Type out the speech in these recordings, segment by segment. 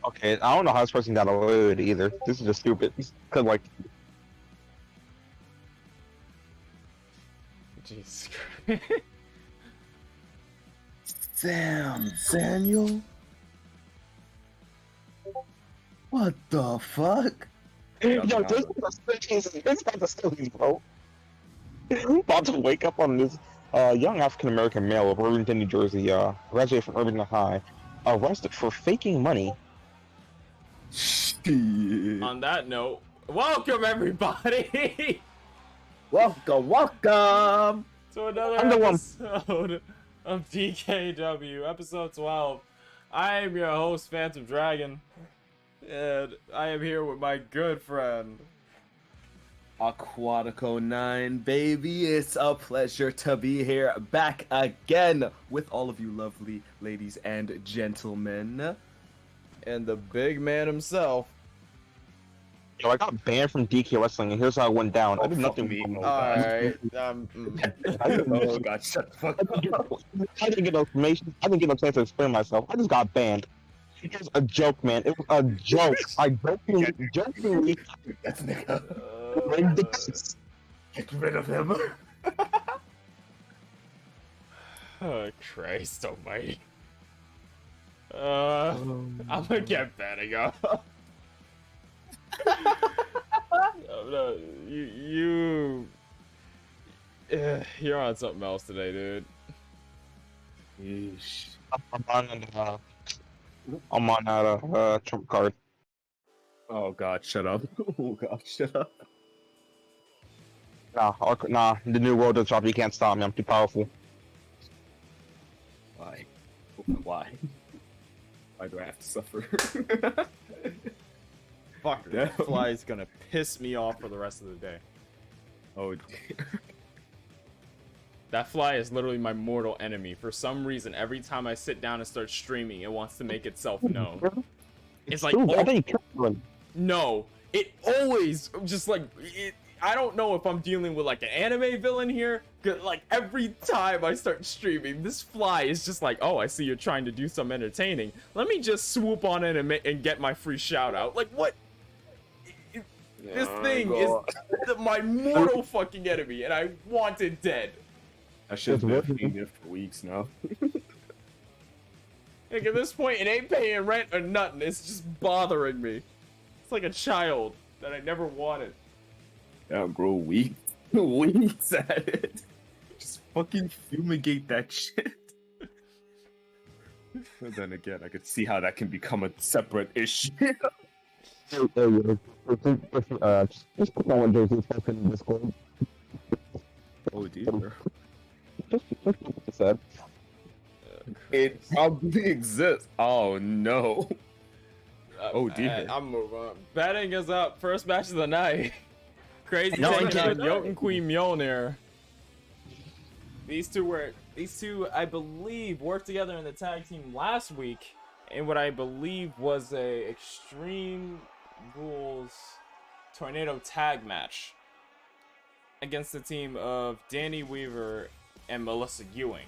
Okay, I don't know how this person got away with it either. This is just stupid. Cause like, Jesus Christ. Daniel? What the fuck? yo, this is the silly, bro. I'm about to wake up on this young African American male of Irvington, New Jersey, graduated from Irvington High, arrested for faking money. Shit. On that note, welcome everybody Welcome to another episode of DKW, episode 12. I am your host, Phantom Dragon, and I am here with my good friend Aquatico 9, baby. It's a pleasure to be here back again with all of you lovely ladies and gentlemen. and the big man himself. Yo, I got banned from DK Wrestling, and here's how it went down. I did nothing. Alright, Oh god, shut the fuck up. I didn't get no information. I didn't get no chance to explain myself. I just got banned. It was a joke, man. It was a joke. I jokingly. That's nigga. Ridiculous. Get rid of him. Oh, Christ almighty. I'm gonna get betting up. No, you're on something else today, dude. Yeesh. I'm on that trump card. Oh god, shut up. Oh god, shut up. Nah, the new world is drop. You can't stop me. I'm too powerful. Why? Why? Why do I have to suffer? Fuck, that fly is gonna piss me off for the rest of the day. Oh dear. That fly is literally my mortal enemy. For some reason, every time I sit down and start streaming, it wants to make itself known. It's like, I think you killed one. no, it always just like it. I don't know if I'm dealing with like an anime villain here. 'Cause, like every time I start streaming, this fly is just like, oh, I see you're trying to do some entertaining. Let me just swoop on in and get my free shout out. Like what? This thing is my mortal fucking enemy, and I want it dead. I should have been feeding it for weeks now. Like at this point, it ain't paying rent or nothing. It's just bothering me. It's like a child that I never wanted. I'll grow weak. Weeks at it. Just fucking fumigate that shit. But then again, I could see how that can become a separate issue. Just put my one jersey in Discord. Oh dear. Just what I said. It probably exists. Oh no. Oh dear. I'm moving on. Betting is up. First match of the night. Crazy No, taking I on Jotun Queen Mjolnir. These two, I believe, worked together in the tag team last week in what I believe was a Extreme Rules Tornado tag match against the team of Danny Weaver and Melissa Ewing.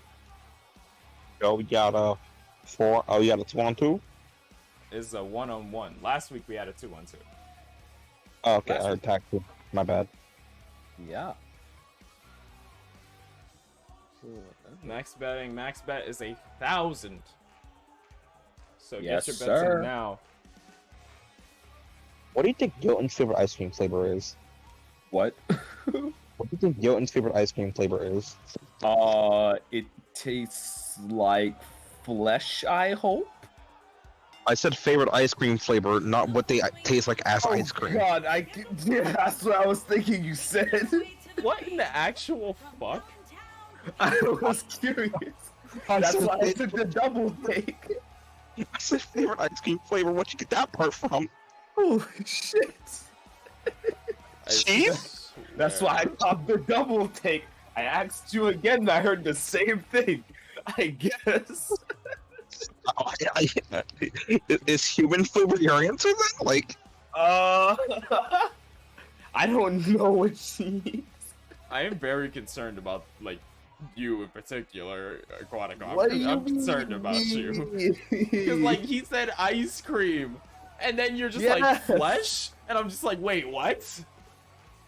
Yo, we got a 4. Oh, you got a 2-on-2. This is a 1-on-1. Last week we had a 2-on-2. Oh, okay, I heard tag 2. My bad. Yeah. Max bet is 1,000. So Yes, get your bets sir. in now. What do you think Jotun's favorite ice cream flavor is? What? What do you think Jotun's favorite ice cream flavor is? It tastes like flesh, I hope. I said favorite ice cream flavor, not what they taste like as ice cream. God, yeah, that's what I was thinking you said. What in the actual fuck? I was curious. That's why I took the double take. I said favorite ice cream flavor. Where'd you get that part from? Oh shit. Cheese? That's why I popped the double take. I asked you again and I heard the same thing. I guess. Is human flavor your answer then? Like, I don't know what she. I am very concerned about like you in particular, Aquatico. What do you I'm concerned about you. mean? Because, like, he said ice cream, and then you're just like, Yes. flesh? And I'm just like, wait, what?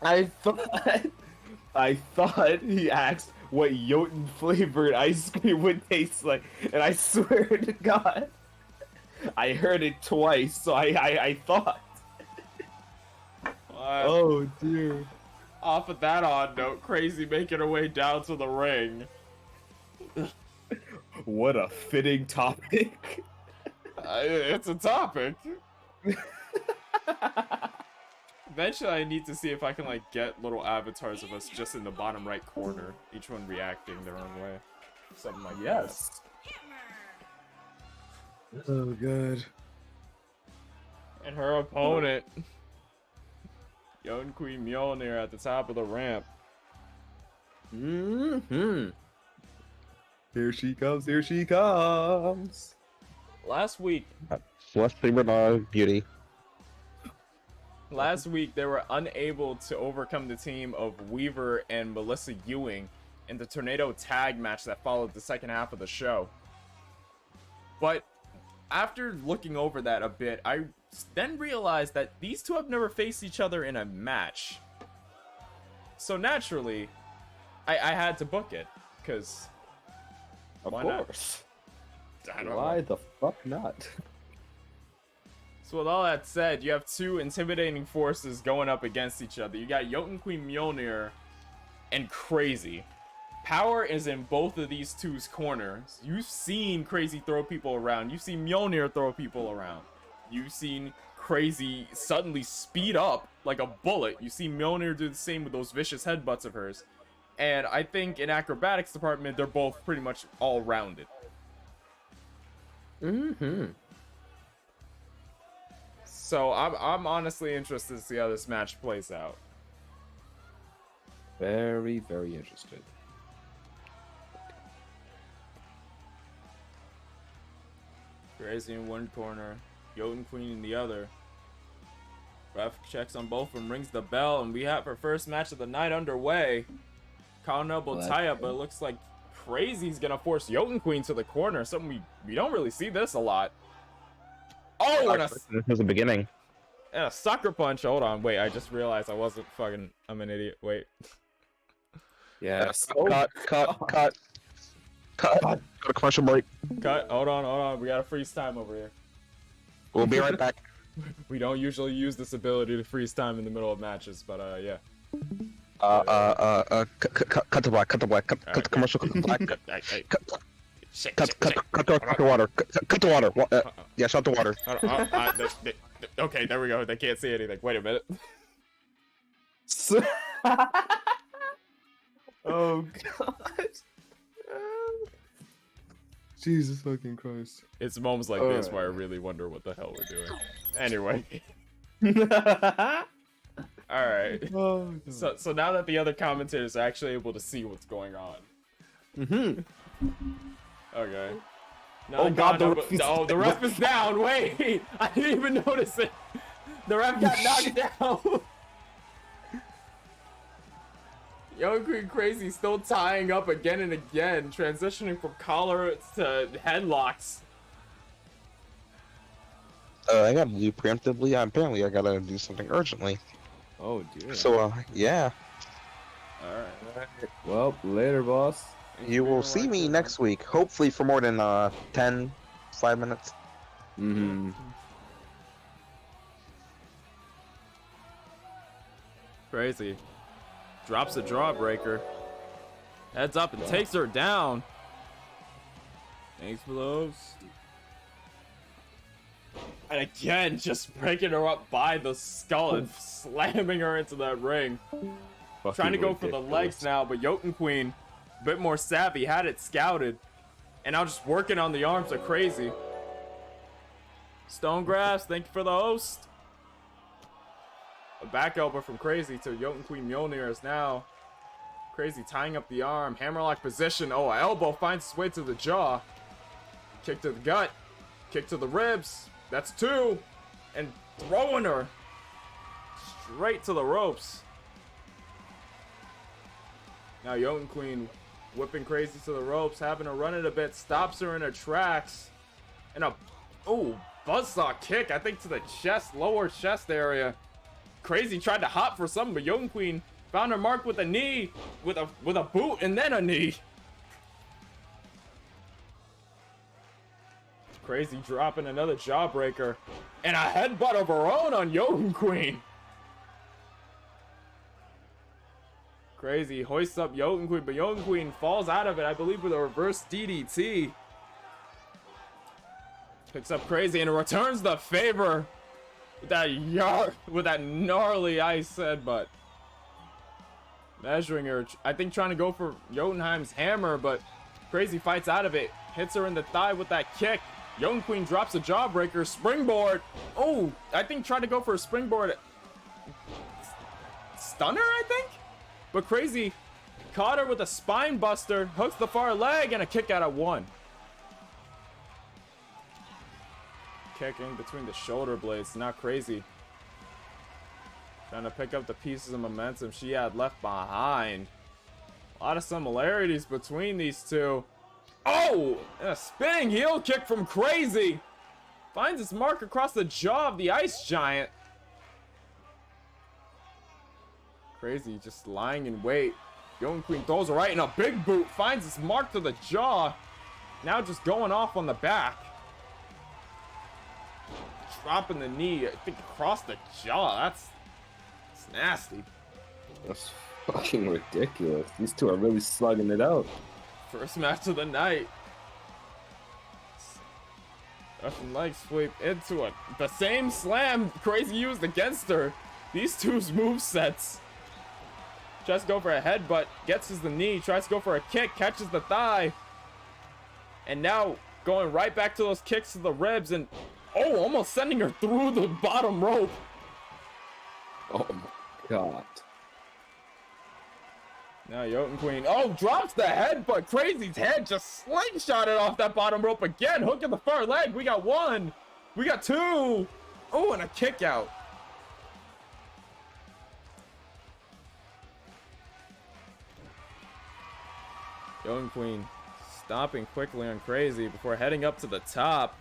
I thought he asked what Jotun flavored ice cream would taste like, and I swear to God, I heard it twice, so I thought. Oh dear. Off of that odd note, Crazy making her way down to the ring. What a fitting topic. It's a topic. Eventually, I need to see if I can, like, get little avatars of us just in the bottom right corner, each one reacting their own way. Something like Yes. Oh god. that. And her opponent, Young Queen Mjolnir at the top of the ramp. Mm-hmm. Here she comes, here she comes. Last week, Celeste favorite beauty. they were unable to overcome the team of Weaver and Melissa Ewing in the Tornado tag match that followed the second half of the show. But after looking over that a bit, I then realized that these two have never faced each other in a match. So naturally, I had to book it, because Of why course. not? I don't Why know. the fuck not? So with all that said, you have two intimidating forces going up against each other. You got Jotun Queen Mjolnir and Crazy. Power is in both of these two's corners. You've seen Crazy throw people around. You've seen Mjolnir throw people around. You've seen Crazy suddenly speed up like a bullet. You see Mjolnir do the same with those vicious headbutts of hers. And I think in acrobatics department, they're both pretty much all rounded. Mm-hmm. So I'm honestly interested to see how this match plays out. Very, very interested. Crazy in one corner, Jotun Queen in the other. Ref checks on both of them, rings the bell, and we have our first match of the night underway. Counting elbow Well, tie-up, but it looks like Crazy's gonna force Jotun Queen to the corner. Something we don't really see this a lot. Oh, This is the beginning. and a sucker punch. Hold on, wait. I just realized I wasn't fucking. I'm an idiot. Wait. Yes. Cut. Go to commercial break. Cut. Hold on. We gotta freeze time over here. We'll be right back. We don't usually use this ability to freeze time in the middle of matches, but yeah. Cut the black. Cut the commercial. Cut the black. Cut the water. Cut the water. Yeah, shut the water. Okay, there we go. They can't see anything. Wait a minute. Oh god. Jesus fucking Christ. It's moments like this where I really wonder what the hell we're doing. Anyway. Alright. So now that the other commentators are actually able to see what's going on. Mm-hmm. Okay. Oh god, the ref is down. Wait, I didn't even notice it. The ref got knocked down. Young Queen Crazy still tying up again and again, transitioning from collar to headlocks. I gotta do preemptively. Apparently, I gotta do something urgently. Oh dear. So, yeah. Alright. Well, later, boss. You will see me next week. Hopefully for more than 5 minutes. Mm-hmm. Crazy. Drops a jawbreaker. Heads up and takes her down. Thanks for those. And again, just breaking her up by the skull and slamming her into that ring. Trying to go for the legs now, but Jotun Queen, a bit more savvy, had it scouted. And now just working on the arms are Crazy. Stonegrass, thank you for the host. A back elbow from Crazy to Jotun Queen Mjolnir is now Crazy tying up the arm. Hammerlock position. Oh, elbow finds its way to the jaw. Kick to the gut. Kick to the ribs. That's 2. And throwing her straight to the ropes. Now Jotun Queen whipping Crazy to the ropes, having her run it a bit, stops her in her tracks. And a, oh, buzzsaw kick, I think to the chest, lower chest area. Crazy tried to hop for something, but Jotun Queen found her mark with a knee, with a boot and then a knee. Crazy dropping another jawbreaker and a headbutt of her own on Jotun Queen. Crazy hoists up Jotun Queen, but Jotun Queen falls out of it, I believe, with a reverse DDT. Picks up Crazy and returns the favor with that gnarly ice headbutt. Measuring her, I think trying to go for Jotunheim's hammer, but Crazy fights out of it. Hits her in the thigh with that kick. Jotun Queen drops a jawbreaker, springboard. Oh, I think tried to go for a springboard. Stunner, I think? But Crazy caught her with a spine buster, hooks the far leg, and a kick out at 1. Kicking between the shoulder blades, not Crazy. Trying to pick up the pieces of momentum she had left behind. A lot of similarities between these two. Oh! And a spinning heel kick from Crazy. Finds its mark across the jaw of the Ice Giant. Crazy just lying in wait. Jotun Queen throws her right in a big boot. Finds its mark to the jaw. Now just going off on the back. Dropping the knee, I think across the jaw. That's nasty. That's fucking ridiculous. These two are really slugging it out. First match of the night. Russian leg sweep into the same slam Crazy used against her. These two's movesets. Tries to go for a headbutt, gets the knee, tries to go for a kick, catches the thigh. And now going right back to those kicks to the ribs and oh, almost sending her through the bottom rope. Oh my god. Now Jotun Queen, oh, drops the head, but Crazy's head just slingshotted off that bottom rope again. Hook in the far leg. We got 1. We got 2. Oh, and a kick out. Jotun Queen stopping quickly on Crazy before heading up to the top.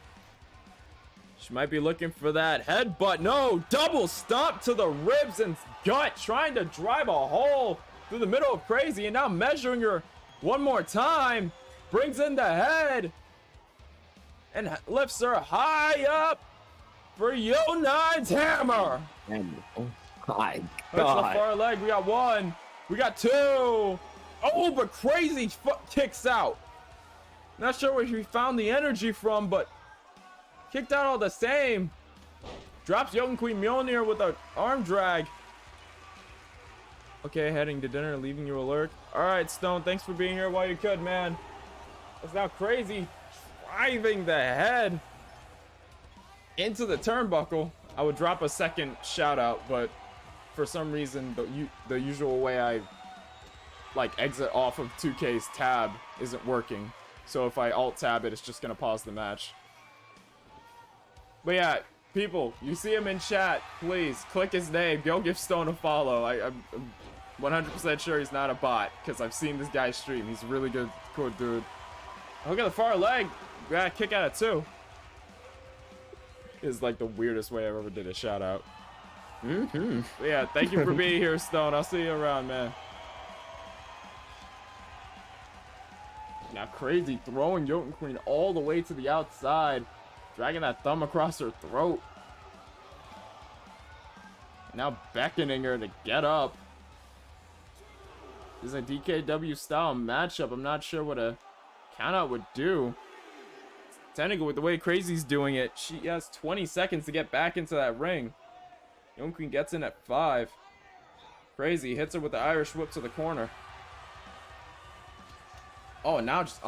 She might be looking for that headbutt. No, double stomp to the ribs and gut, trying to drive a hole through the middle of Crazy, and now measuring her one more time. Brings in the head and lifts her high up for Yo9's hammer. Oh my Hooks the god. far leg. We got 1. We got 2. Oh, but Crazy kicks out. Not sure where he found the energy from, but kicked out all the same. Drops Jotun Queen Mjolnir with an arm drag. Okay, heading to dinner, leaving you alert. Alright, Stone, thanks for being here while you could, man. It's now Crazy driving the head into the turnbuckle. I would drop a second shout out, but for some reason, the usual way I like exit off of 2K's tab isn't working. So if I alt tab it, it's just gonna pause the match. But yeah, people, you see him in chat, please click his name. Go give Stone a follow. I'm 100% sure he's not a bot because I've seen this guy stream. He's a really good, cool dude. Look at the far leg. Got a kick out of 2. Is like the weirdest way I've ever did a shout out. But yeah, thank you for being here, Stone. I'll see you around, man. Now Crazy throwing Jotun Queen all the way to the outside. Dragging that thumb across her throat. Now beckoning her to get up. This is a DKW style matchup. I'm not sure what a countout would do. Technically, with the way Crazy's doing it, she has 20 seconds to get back into that ring. Jotun Queen gets in at 5. Crazy hits her with the Irish whip to the corner. Oh, now just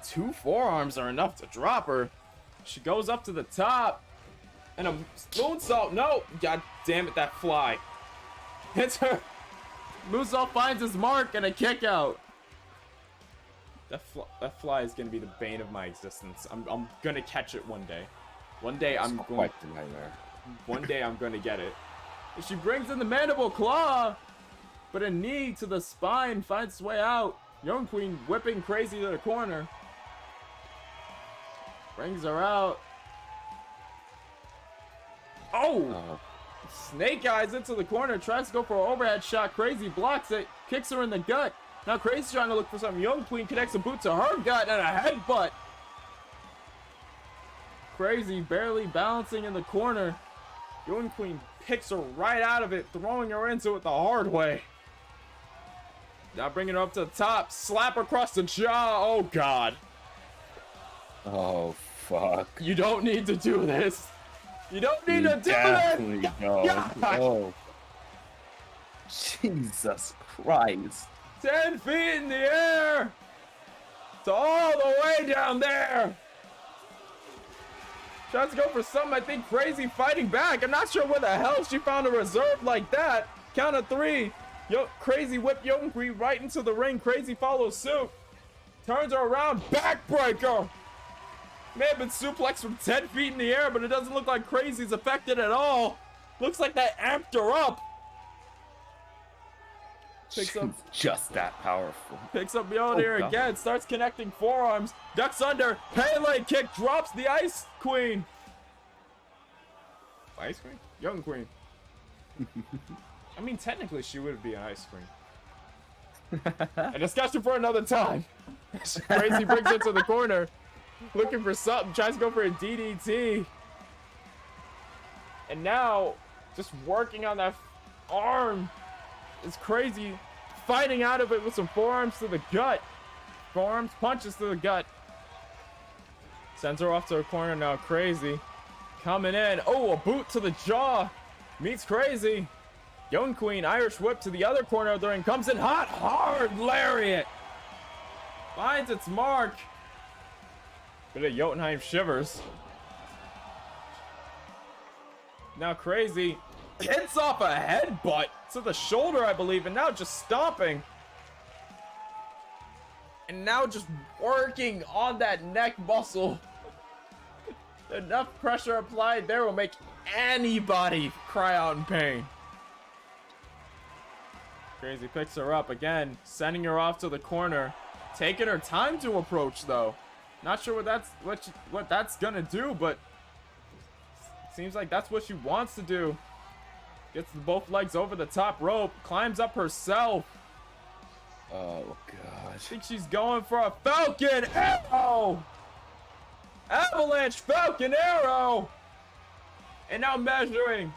2 forearms are enough to drop her. She goes up to the top. And a moonsault. No! God damn it, that fly. Hits her. Moonsault finds his mark and a kick out. That fly is going to be the bane of my existence. I'm going to catch it one day. One day I'm going to get it. And she brings in the mandible claw. But a knee to the spine finds its way out. Young Queen whipping Crazy to the corner. Brings her out. Oh! Snake Eyes into the corner. Tries to go for an overhead shot. Crazy blocks it. Kicks her in the gut. Now Crazy's trying to look for something. Young Queen connects a boot to her gut and a headbutt. Crazy barely balancing in the corner. Young Queen picks her right out of it, throwing her into it the hard way. Now bringing her up to the top. Slap her across the jaw. Oh, God. Oh, fuck. You don't need to do this. You don't need to do Definitely this. don't. Oh. Jesus Christ. 10 feet in the air. To all the way down there. Tries to go for something. I think Crazy fighting back. I'm not sure where the hell she found a reserve like that. Count of 3. Crazy whip Young Queen right into the ring. Crazy follows suit. Turns her around. Backbreaker. May have been suplexed from 10 feet in the air, but it doesn't look like Crazy's affected at all. Looks like that amped her up. Picks up, just that powerful. Picks up Mjolnir again. Starts connecting forearms. Ducks under. Pele kick. Drops the Ice Queen. Ice Queen? Young Queen. I mean, technically, she would be an Ice Queen. A discussion for another time. Crazy brings it to the corner. Looking for something. Tries to go for a DDT. And now, just working on that arm. It's Crazy fighting out of it with some forearms to the gut. Forearms, punches to the gut. Sends her off to her corner now. Crazy coming in. Oh, a boot to the jaw. Meets Crazy. Young Queen, Irish whip to the other corner of the ring. Comes in hot, hard lariat. Finds its mark. Bit of Jotunheim shivers. Now Crazy hits off a headbutt to the shoulder, I believe, and now just stomping. And now just working on that neck muscle. Enough pressure applied there will make anybody cry out in pain. Crazy picks her up again, sending her off to the corner. Taking her time to approach, though. Not sure what that's gonna do, but seems like that's what she wants to do. Gets both legs over the top rope, climbs up herself. Oh, God. I think she's going for a Falcon Arrow! Avalanche Falcon Arrow! And now measuring.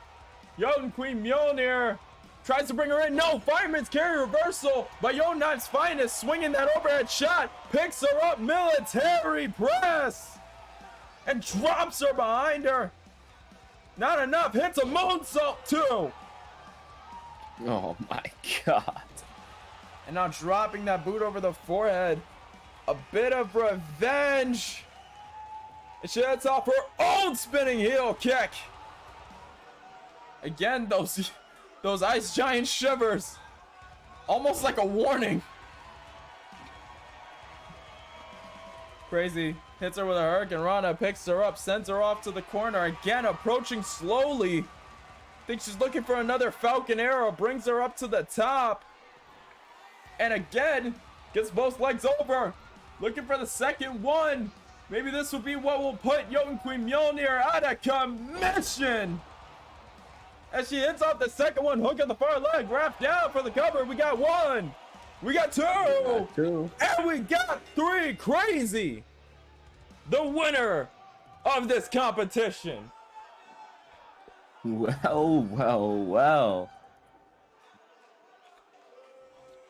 Jotun Queen Mjolnir tries to bring her in. No, Fireman's Carry reversal by Jotunheim's finest. Swinging that overhead shot. Picks her up, military press. And drops her behind her. Not enough, hits a moonsault too. Oh my God. And now dropping that boot over the forehead. A bit of revenge. And she hits off her own spinning heel kick. Again, those ice giant shivers. Almost like a warning. Crazy hits her with a Hurricane Rana, picks her up, sends her off to the corner. Again, approaching slowly. Thinks she's looking for another Falcon Arrow, brings her up to the top. And again, gets both legs over. Looking for the second one. Maybe this will be what will put Jotun Queen Mjolnir out of commission. As she hits off the second one, hook on the far leg, wrapped down for the cover. We got 1. We got 2. And we got 3. Crazy. The winner of this competition. Well, well, well.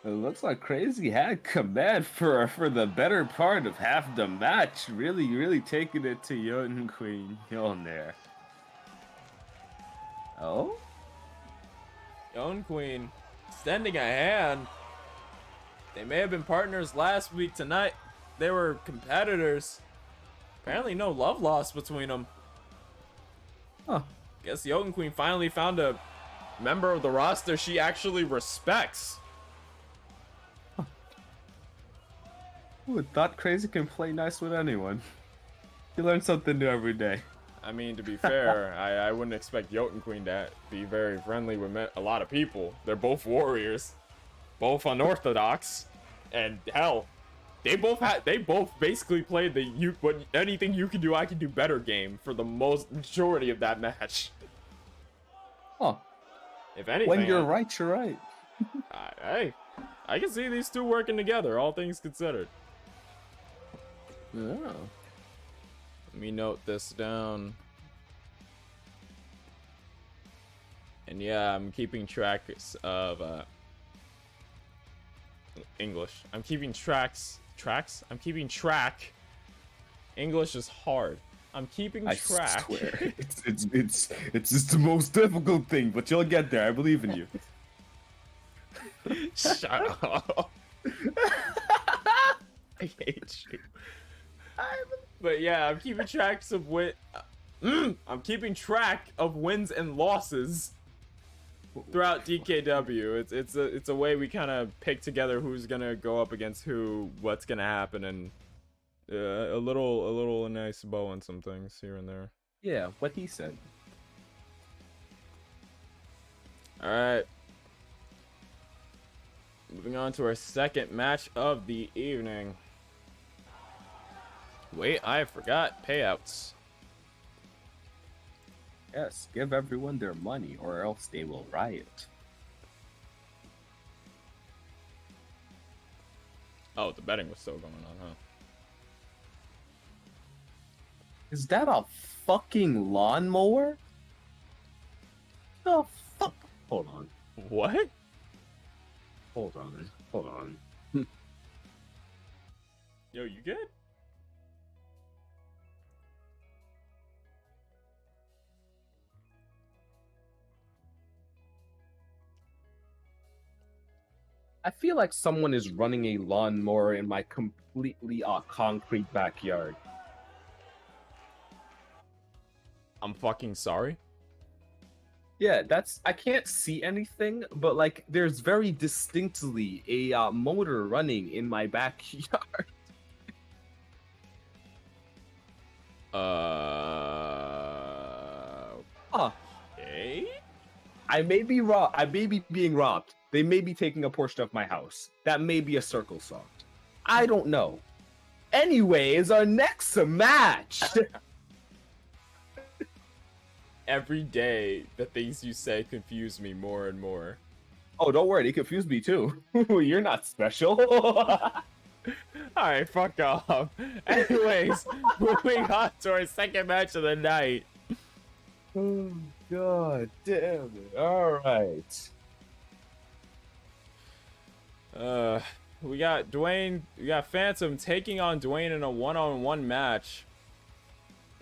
It looks like Crazy had command for the better part of half the match. Really taking it to Jotun Queen Mjolnir. Oh? Jotun Queen extending a hand. They may have been partners last week. Tonight, they were competitors. Apparently no love lost between them. Huh. Guess Jotun Queen finally found a member of the roster she actually respects. Who would thought Crazy can play nice with anyone? You learn something new every day. I mean, to be fair, I wouldn't expect Jotun Queen to be very friendly with a lot of people. They're both warriors. Both unorthodox. And hell, they both basically played the anything you can do, I can do better game for the most majority of that match. Huh. If anything, When you're right, you're right. hey, I can see these two working together, all things considered. Yeah. Let me note this down. And yeah, I'm keeping track of English. I'm keeping tracks. I'm keeping track. English is hard. I'm keeping track. I swear, it's just the most difficult thing, but you'll get there. I believe in you. Shut up. I hate you. But yeah, I'm keeping tracks of I'm keeping track of wins and losses throughout DKW. It's a way we kind of pick together who's gonna go up against who, what's gonna happen, and a little nice bow on some things here and there. Yeah, what he said. All right. Moving on to our second match of the evening. Wait, I forgot payouts. Yes, give everyone their money or else they will riot. Oh, the betting was still going on, huh? Is that a fucking lawnmower? The fuck? Hold on. What? Hold on. Hold on. Yo, you good? I feel like someone is running a lawnmower in my completely concrete backyard. I'm fucking sorry. Yeah, I can't see anything, but like there's very distinctly a motor running in my backyard. Okay. I may be robbed. I may be being robbed. They may be taking a portion of my house. That may be a circle saw. I don't know. Anyways, our next match. Every day, the things you say confuse me more and more. Oh, don't worry. They confused me too. You're not special. Alright, fuck off. Anyways, moving on to our second match of the night. Oh, God damn it. Alright. We got Phantom taking on Dwayne in a one-on-one match.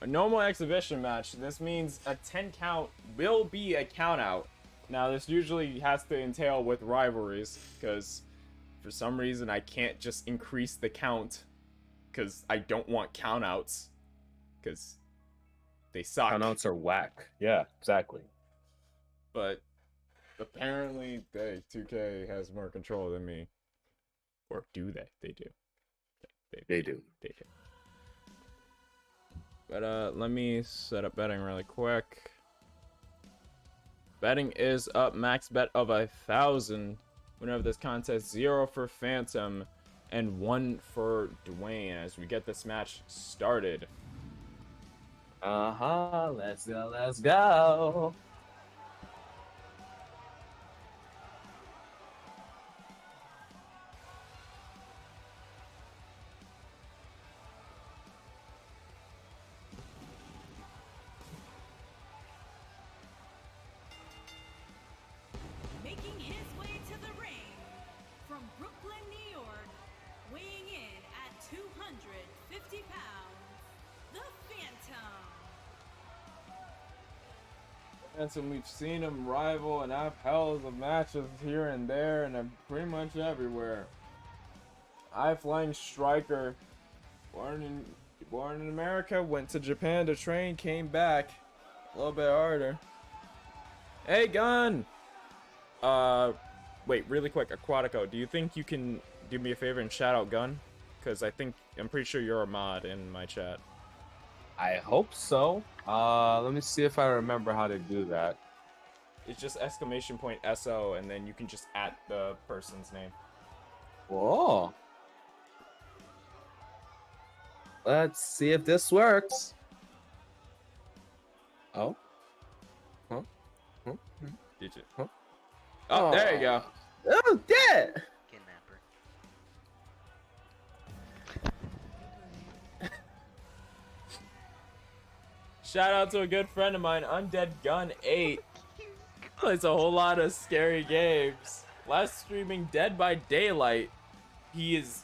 A normal exhibition match. This means a 10 count will be a count out. Now, this usually has to entail with rivalries, because for some reason I can't just increase the count, because I don't want count outs, because they suck. Count outs are whack. Yeah, exactly. But apparently, 2K has more control than me. Or do they? They do. They do. They do. But let me set up betting really quick. Betting is up. Max bet of 1,000. Winner of this contest, 0 for Phantom and 1 for Dwayne as we get this match started. Let's go, let's go. Making his way to the ring from Brooklyn, New York, weighing in at 250 pounds, the Phantom. And we've seen him rival and have hells of matches here and there and pretty much everywhere. High-flying striker, born in America, went to Japan to train, came back a little bit harder. Hey, Gun! Wait, really quick, Aquatico, do you think you can do me a favor and shout out Gun? Because I'm pretty sure you're a mod in my chat. I hope so. Let me see if I remember how to do that. It's just !SO and then you can just @ the person's name. Whoa. Let's see if this works. Oh. Huh? Huh? Did you? Huh? Oh, there you go. Oh, yeah. Kidnapper. Shout out to a good friend of mine, Undead Gun 8. Plays a whole lot of scary games. Last streaming Dead by Daylight. He is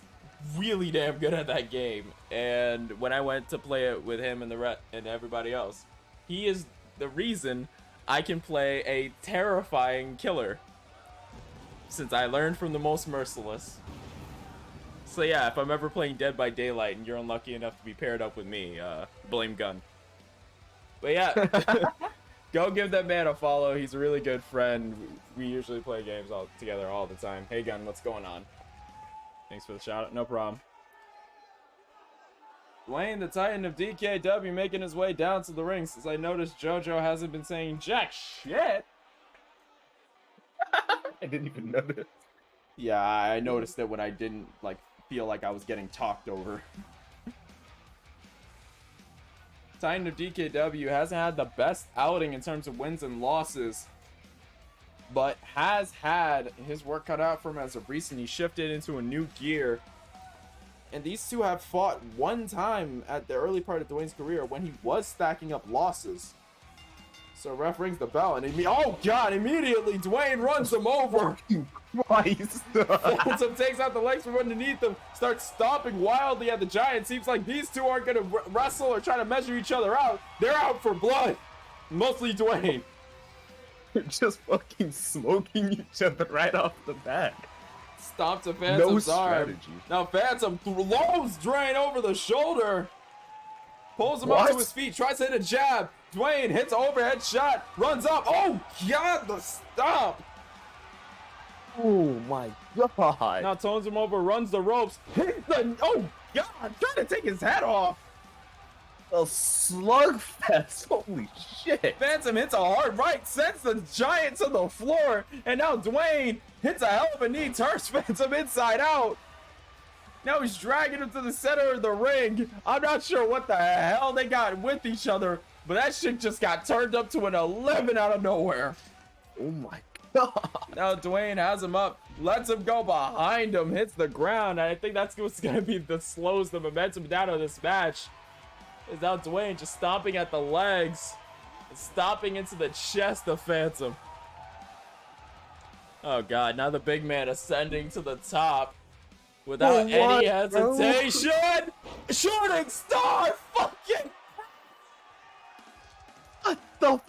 really damn good at that game. And when I went to play it with him and and everybody else, he is the reason I can play a terrifying killer. Since I learned from the most merciless. So yeah, if I'm ever playing Dead by Daylight and you're unlucky enough to be paired up with me, blame Gun. But yeah, go give that man a follow. He's a really good friend. We usually play games all together all the time. Hey Gun, what's going on? Thanks for the shout out. No problem. Dwayne, the Titan of DKW, making his way down to the ring since I noticed JoJo hasn't been saying jack shit. I didn't even notice. Yeah, I noticed it when I didn't feel like I was getting talked over. Titan of DKW hasn't had the best outing in terms of wins and losses, but has had his work cut out for him as of recent. He shifted into a new gear, and these two have fought one time at the early part of Dwayne's career when he was stacking up losses. So ref rings the bell, and oh god! Immediately, Dwayne runs him over. Christ. Phantom takes out the legs from underneath him, starts stomping wildly at the Giant. Seems like these two aren't gonna wrestle or try to measure each other out. They're out for blood. Mostly Dwayne. Just fucking smoking each other right off the bat. Stomps a Phantom's arm. strategy. Now Phantom throws Dwayne over the shoulder. Pulls him up to his feet, tries to hit a jab. Dwayne hits an overhead shot, runs up. Oh god, the stomp. Oh my god. Now tones him over, runs the ropes, hits the, oh god, trying to take his head off. A slugfest. Holy shit. Phantom hits a hard right, sends the Giant to the floor, and now Dwayne hits a hell of a knee, turns Phantom inside out. Now he's dragging him to the center of the ring. I'm not sure what the hell they got with each other, but that shit just got turned up to an 11 out of nowhere. Oh my god. Now Dwayne has him up, lets him go behind him, hits the ground, and I think that's what's going to be that slows the momentum down of this match. Is now Dwayne just stomping at the legs, stomping into the chest of Phantom. Oh god, now the big man ascending to the top without any hesitation. Shooting star fucking. What the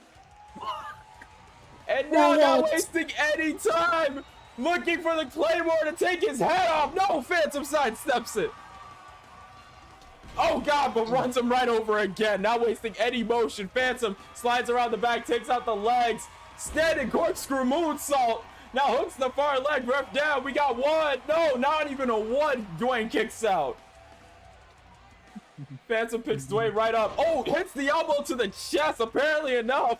And now not wasting any time looking for the Claymore to take his head off. No, Phantom sidesteps it. Oh god, but runs him right over again. Not wasting any motion. Phantom slides around the back, takes out the legs. Standing corkscrew moonsault. Now hooks the far leg, ref down. We got one. No, not even a one. Dwayne kicks out. Phantom picks Dwayne right up. Oh, hits the elbow to the chest, apparently enough.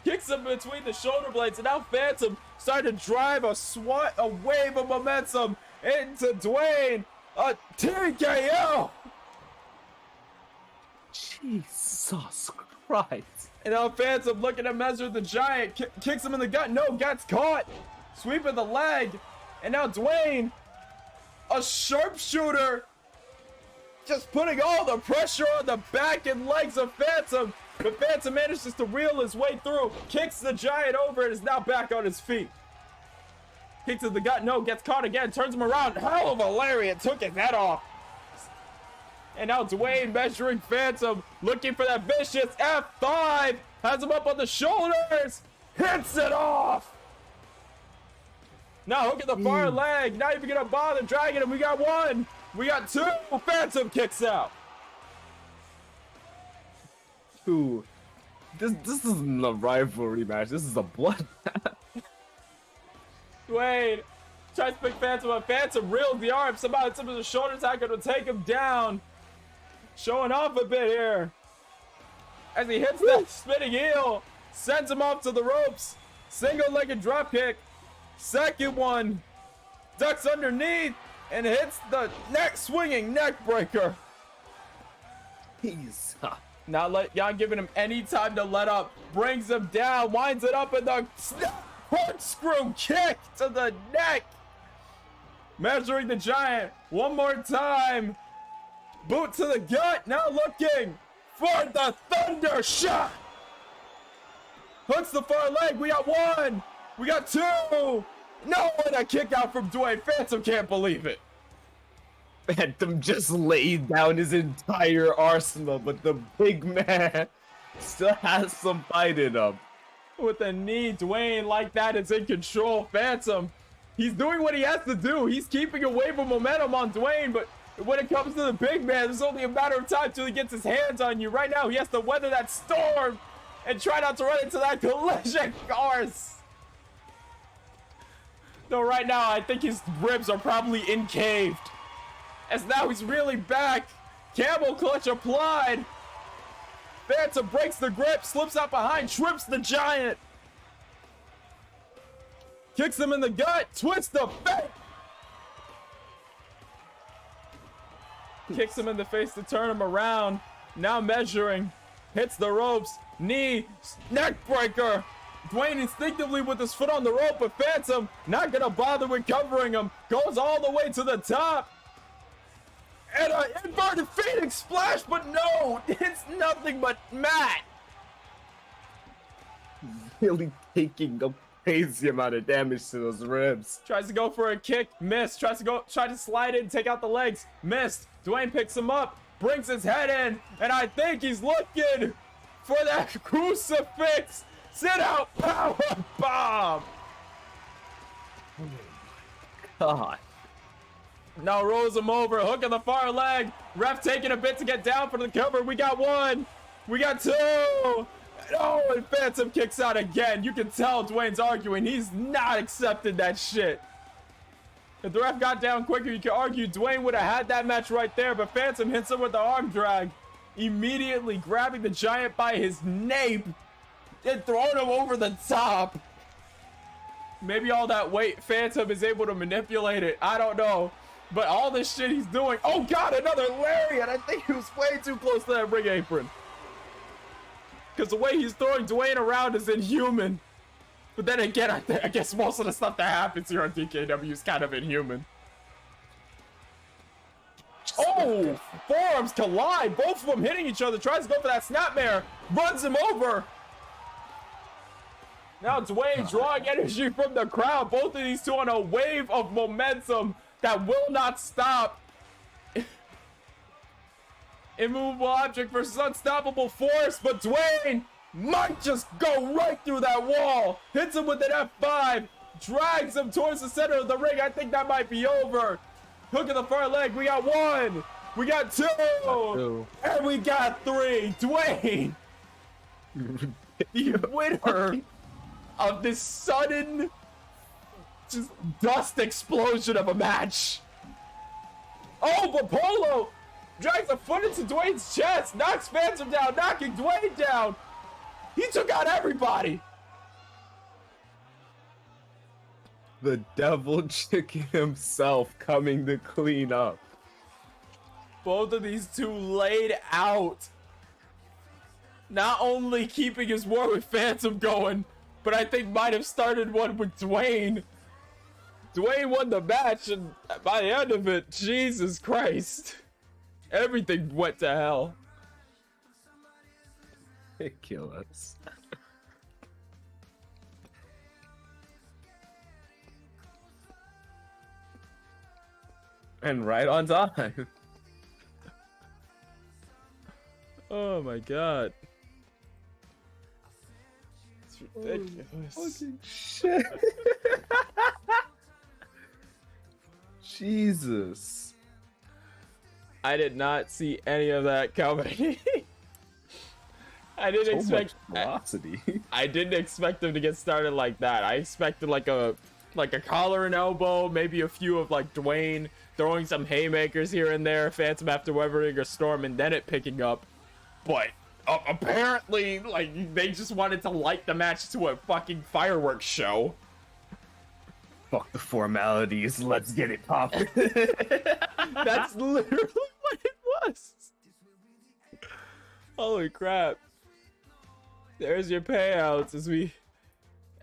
Kicks him between the shoulder blades, and now Phantom starting to drive a wave of momentum into Dwayne. A TKO. Jesus Christ. And now Phantom looking to measure the Giant, kicks him in the gut. No, gets caught. Sweep of the leg. And now Dwayne, a sharpshooter, just putting all the pressure on the back and legs of Phantom. But Phantom manages to reel his way through, kicks the Giant over, and is now back on his feet. Kicks to the gut. No, gets caught again. Turns him around. Hell of a lariat. Took his head off. And now Dwayne measuring Phantom, looking for that vicious F5. Has him up on the shoulders. Hits it off. Now hook at the far leg. Not even gonna bother dragging him. We got one. We got two. Phantom kicks out. Dude, this isn't a rivalry match. This is a blood match. Dwayne tries to pick Phantom up. Phantom reels the arm. Somehow it's the shoulder tackle to take him down. Showing off a bit here. As he hits that spinning heel. Sends him off to the ropes. Single-legged dropkick. Second one. ducks underneath, and hits the swinging neck breaker. He's Not giving him any time to let up. Brings him down, winds it up, and the corkscrew kick to the neck. Measuring the giant one more time. Boot to the gut, now looking for the thunder shot. Hooks the far leg, we got one, we got two. No, and a kick out from Dwayne. Phantom can't believe it. Phantom just laid down his entire arsenal, but the big man still has some fight in him. With a knee, Dwayne like that is in control. Phantom, he's doing what he has to do. He's keeping a wave of momentum on Dwayne, but when it comes to the big man, there's only a matter of time till he gets his hands on you. Right now, he has to weather that storm and try not to run into that collision course. Though right now, I think his ribs are probably incaved. As now he's really back. Camel clutch applied. Phantom breaks the grip, slips out behind, trips the giant. Kicks him in the gut, twists the face. Kicks him in the face to turn him around. Now measuring, hits the ropes, knee, neck breaker. Dwayne instinctively with his foot on the rope, but Phantom not gonna bother with covering him. Goes all the way to the top. And an inverted Phoenix splash, but no, it's nothing but mat. Really taking a crazy amount of damage to those ribs. Tries to go for a kick, missed. Try to slide in, take out the legs, missed. Dwayne picks him up, brings his head in, and I think he's looking for that crucifix. Sit out, power bomb. God. Now rolls him over, hook on the far leg. Ref taking a bit to get down for the cover. We got one, we got two. Oh, and Phantom kicks out again. You can tell Dwayne's arguing. He's not accepting that shit. If the ref got down quicker, you could argue Dwayne would have had that match right there, but Phantom hits him with the arm drag, immediately grabbing the giant by his nape and throwing him over the top. Maybe all that weight, Phantom is able to manipulate it. I don't know. But all this shit he's doing. Oh God, another lariat. I think he was way too close to that ring apron. Because the way he's throwing Dwayne around is inhuman. But then again, I guess most of the stuff that happens here on DKW is kind of inhuman. Oh, forearms collide. Both of them hitting each other. Tries to go for that snapmare. Runs him over. Now Dwayne drawing energy from the crowd. Both of these two on a wave of momentum that will not stop. Immovable object versus unstoppable force, but Dwayne might just go right through that wall. Hits him with an F5, drags him towards the center of the ring. I think that might be over. Hook of the far leg. We got one, we got two, and we got three. Dwayne, the winner of this sudden just dust explosion of a match. Oh, but Polo drags a foot into Dwayne's chest, knocks Phantom down, knocking Dwayne down. He took out everybody. The devil chicken himself coming to clean up. Both of these two laid out. Not only keeping his war with Phantom going, but I think might have started one with Dwayne. Dwayne won the match, and by the end of it, Jesus Christ, everything went to hell. Ridiculous. And right on time. Oh my God. It's ridiculous. Fucking shit. Jesus. I did not see any of that coming. I didn't expect velocity. I didn't expect them to get started like that. I expected like a collar and elbow, maybe a few of like Dwayne throwing some haymakers here and there, Phantom after weathering a storm, and then it picking up. But apparently, like, they just wanted to light the match to a fucking fireworks show. Fuck the formalities. Let's get it poppin'. That's literally what it was. Holy crap. There's your payouts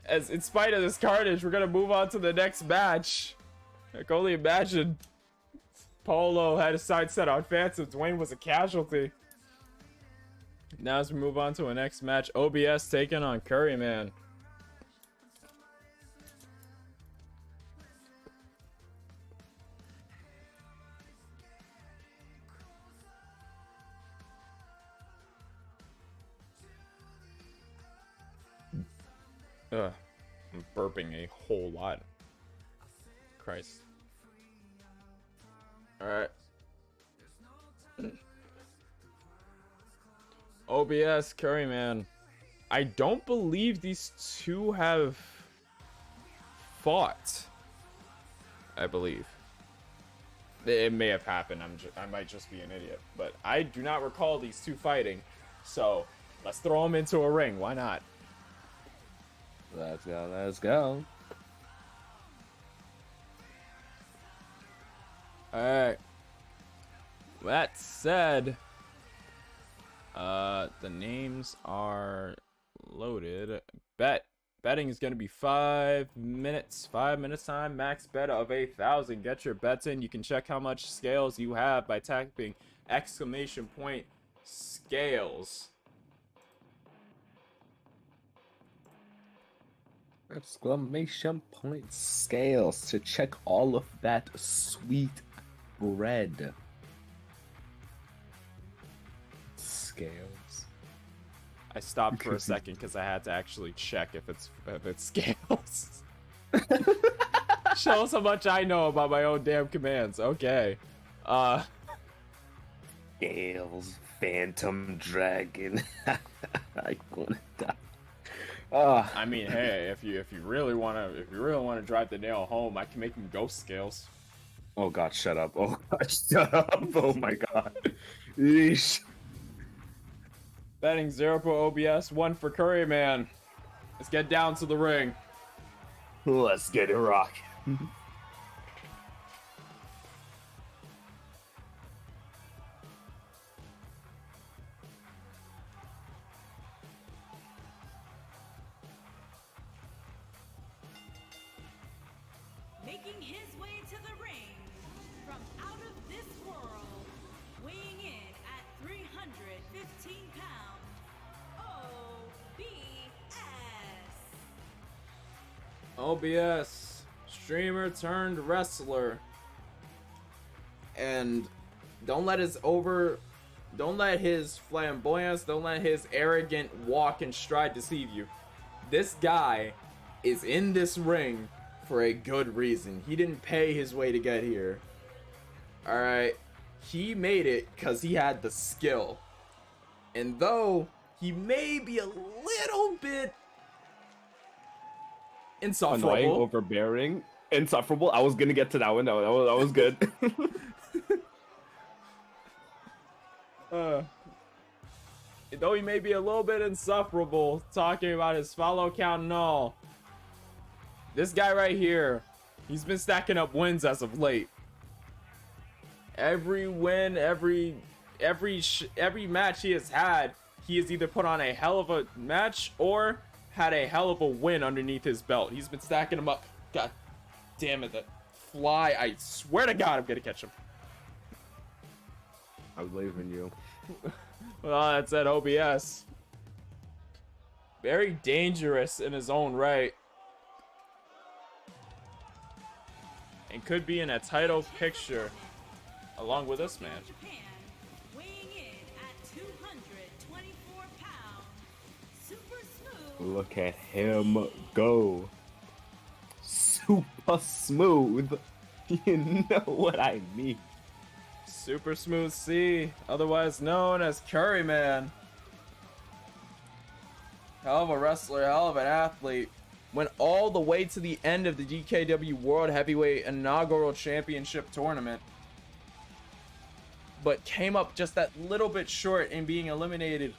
as in spite of this carnage, we're gonna move on to the next match. I can only imagine. Polo had a side set on Phantom. Dwayne was a casualty. Now as we move on to our next match, OBS taking on Curryman. I'm burping a whole lot. Christ. Alright. OBS, Curryman. I don't believe these two have fought. I believe. It may have happened. I might just be an idiot. But I do not recall these two fighting. So, let's throw them into a ring. Why not? Let's go, let's go. Alright. That said, the names are loaded. Betting is going to be 5 minutes. 5 minutes time. Max bet of 1,000. Get your bets in. You can check how much scales you have by typing !scales. Exclamation point scales to check all of that sweet bread. Scales. I stopped for a second because I had to actually check if it's scales. Show us how much I know about my own damn commands. Okay. Scales, Phantom Dragon. I wanna die. I mean, hey, if you really wanna drive the nail home, I can make him ghost scales. Oh god, shut up. Oh god, shut up. Oh my god. Yeesh. Betting 0 for OBS, 1 for Curryman. Let's get down to the ring. Let's get it rocking. Making his way to the ring from out of this world, weighing in at 315 pounds, OBS, streamer turned wrestler. And don't let his flamboyance, don't let his arrogant walk and stride deceive you. This guy is in this ring for a good reason. He didn't pay his way to get here. Alright, he made it because he had the skill. And though he may be a little bit insufferable, annoying, overbearing, insufferable. I was gonna get to that one. That was good. Though he may be a little bit insufferable, talking about his follow count and all, this guy right here, he's been stacking up wins as of late. Every win, every match he has had, he has either put on a hell of a match or had a hell of a win underneath his belt. He's been stacking them up. God damn it, that fly! I swear to God, I'm gonna catch him. I believe in you. Well, that's at OBS. Very dangerous in his own right. And could be in a title picture along with this man. Japan, weighing in at 224 pounds, super smooth. Look at him go. Super smooth. You know what I mean. Super Smooth C, otherwise known as Curryman. Hell of a wrestler, hell of an athlete. Went all the way to the end of the DKW World Heavyweight Inaugural Championship Tournament. But came up just that little bit short in being eliminated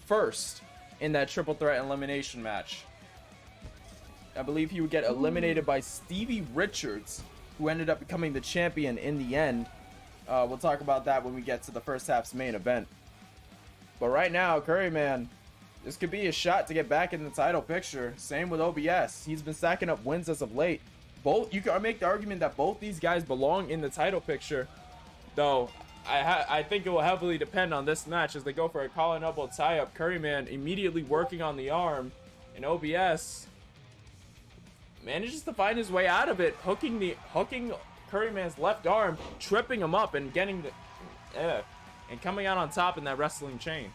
first in that triple threat elimination match. I believe he would get eliminated by Stevie Richards, who ended up becoming the champion in the end. We'll talk about that when we get to the first half's main event. But right now, Curryman, this could be a shot to get back in the title picture. Same with OBS. He's been stacking up wins as of late. You can make the argument that both these guys belong in the title picture, though I think it will heavily depend on this match as they go for a collar and elbow tie-up. Curryman immediately working on the arm, and OBS manages to find his way out of it, hooking Curryman's left arm, tripping him up, and getting and coming out on top in that wrestling chain.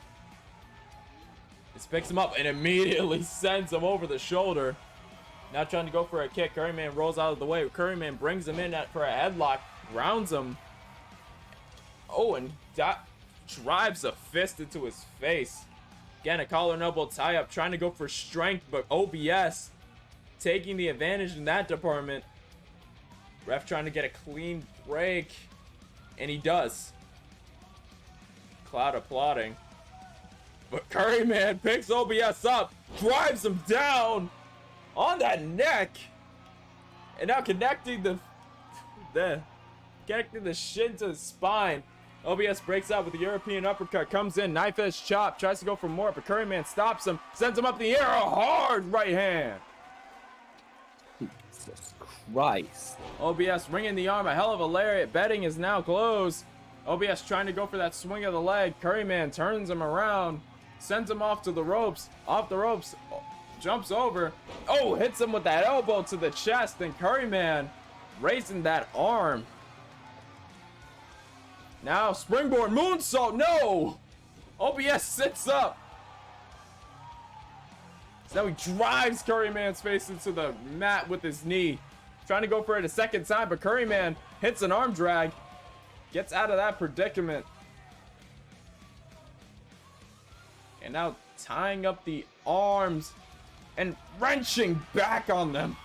This picks him up and immediately sends him over the shoulder. Now trying to go for a kick. Curryman rolls out of the way. Curryman brings him in for a headlock, grounds him. Oh, and drives a fist into his face. Again, a collar and elbow tie-up, trying to go for strength, but OBS taking the advantage in that department. Ref trying to get a clean break, and he does. Cloud applauding. But Curryman picks OBS up, drives him down on that neck, and now connecting the shin to the spine. OBS breaks out with the European uppercut, comes in, knife edge chop, tries to go for more, but Curryman stops him, sends him up the air, a hard right hand. Jesus Christ. OBS ringing the arm, a hell of a lariat. Betting is now closed. OBS trying to go for that swing of the leg. Curryman turns him around, sends him off to the ropes, off the ropes, jumps over. Oh, hits him with that elbow to the chest, and Curryman raising that arm. Now springboard moonsault, no! OBS sits up. So now he drives Curryman's face into the mat with his knee. Trying to go for it a second time, but Curryman hits an arm drag. Gets out of that predicament. And now tying up the arms and wrenching back on them.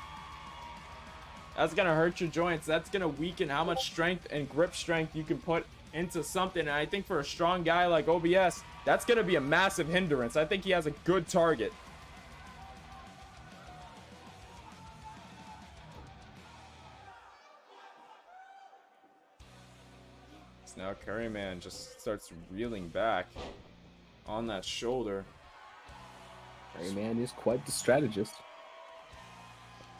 That's gonna hurt your joints. That's gonna weaken how much strength and grip strength you can put into something. And I think for a strong guy like OBS, that's gonna be a massive hindrance. I think he has a good target. So now Curryman just starts reeling back on that shoulder. Curryman is quite the strategist.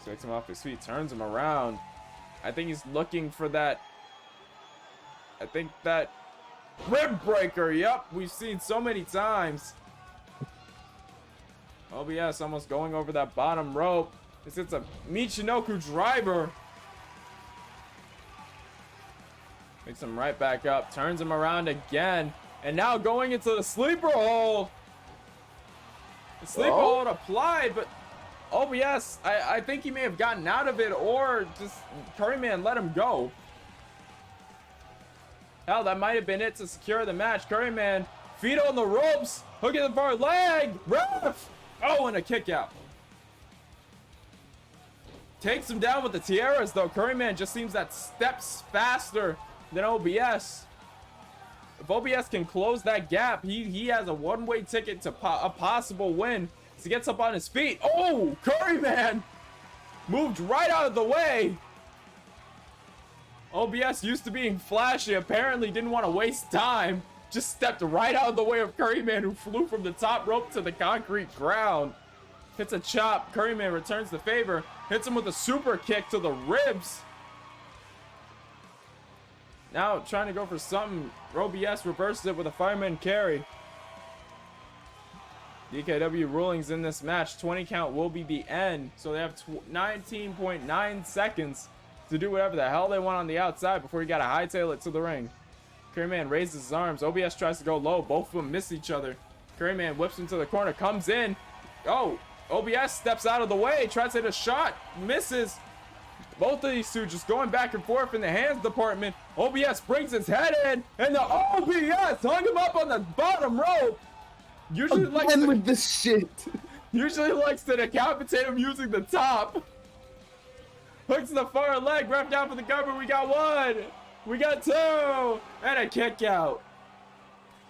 Takes him off his feet, turns him around. I think he's looking for that. I think that rib breaker. Yep, we've seen so many times. OBS almost going over that bottom rope. This is a Michinoku driver. Picks him right back up, turns him around again, and now going into the sleeper hole. The sleeper hold applied, but OBS, I think he may have gotten out of it, or just Curryman let him go. Hell, that might have been it to secure the match. Curryman, feet on the ropes, hooking the far leg, ref! Oh, and a kick out. Takes him down with the tiaras, though. Curryman just seems that steps faster than OBS. If OBS can close that gap, he has a one-way ticket to a possible win. As he gets up on his feet. Oh, Curryman moved right out of the way. OBS used to being flashy, apparently didn't want to waste time. Just stepped right out of the way of Curryman, who flew from the top rope to the concrete ground. Hits a chop. Curryman returns the favor. Hits him with a super kick to the ribs. Now trying to go for something. OBS reverses it with a fireman carry. DKW rulings in this match. 20 count will be the end. So they have 19.9 seconds to do whatever the hell they want on the outside before you got to hightail it to the ring. Curryman raises his arms. OBS tries to go low. Both of them miss each other. Curryman whips into the corner. Comes in. Oh, OBS steps out of the way. Tries to hit a shot. Misses. Both of these two just going back and forth in the hands department. OBS brings his head in, and the OBS hung him up on the bottom rope. Usually likes to, with this shit. Usually likes to decapitate him using the top. Hooks the far leg, ref down for the cover. We got one. We got two. And a kick out.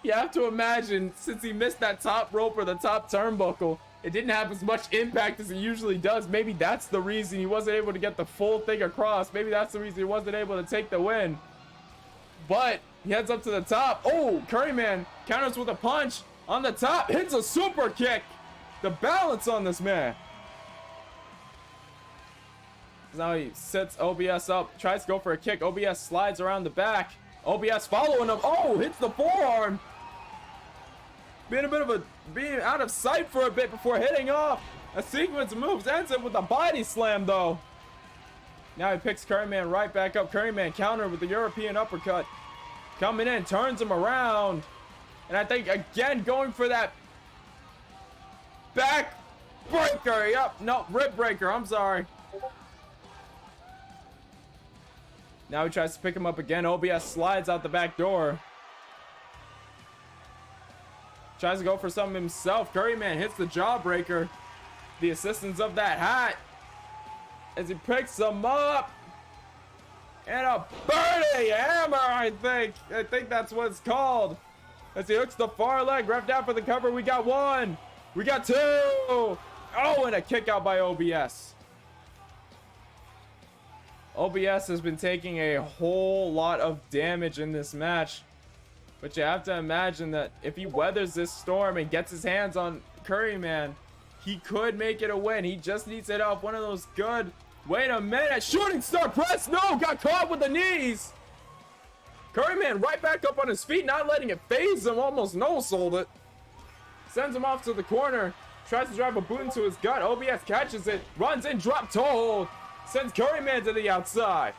You have to imagine, since he missed that top rope or the top turnbuckle, it didn't have as much impact as it usually does. Maybe that's the reason he wasn't able to get the full thing across. Maybe that's the reason he wasn't able to take the win. But he heads up to the top. Oh, Curryman counters with a punch on the top, hits a super kick. The balance on this man. Now he sets OBS up, tries to go for a kick. OBS slides around the back. OBS following him. Oh, hits the forearm. Being out of sight for a bit before hitting off. A sequence of moves ends it with a body slam though. Now he picks Curryman right back up. Curryman counter with the European uppercut. Coming in, turns him around. And I think again going for that back breaker. Yep, no, rib breaker. I'm sorry. Now he tries to pick him up again. OBS slides out the back door. Tries to go for something himself. Curryman hits the jawbreaker. The assistance of that hat. As he picks him up. And a burning hammer, I think. I think that's what it's called. As he hooks the far leg. Ref down for the cover. We got one. We got two. Oh, and a kick out by OBS. OBS has been taking a whole lot of damage in this match. But you have to imagine that if he weathers this storm and gets his hands on Curryman, he could make it a win. He just needs to hit off one of those good... Wait a minute. Shooting star press. No, got caught with the knees. Curryman right back up on his feet, not letting it phase him. Almost no-sold it. Sends him off to the corner. Tries to drive a boot into his gut. OBS catches it. Runs in, drop toe hold. Sends Curryman to the outside.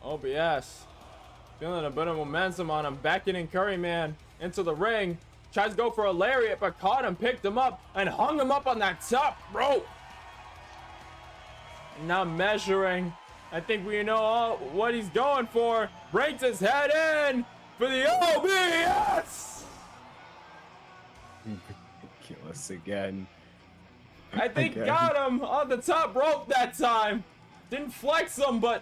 OBS feeling a bit of momentum on him. Beckoning Curryman into the ring. Tries to go for a lariat, but caught him, picked him up, and hung him up on that top rope. Now measuring. I think we know all what he's going for. Breaks his head in for the OBS. Ridiculous again. I think got him on the top rope that time. Didn't flex him, but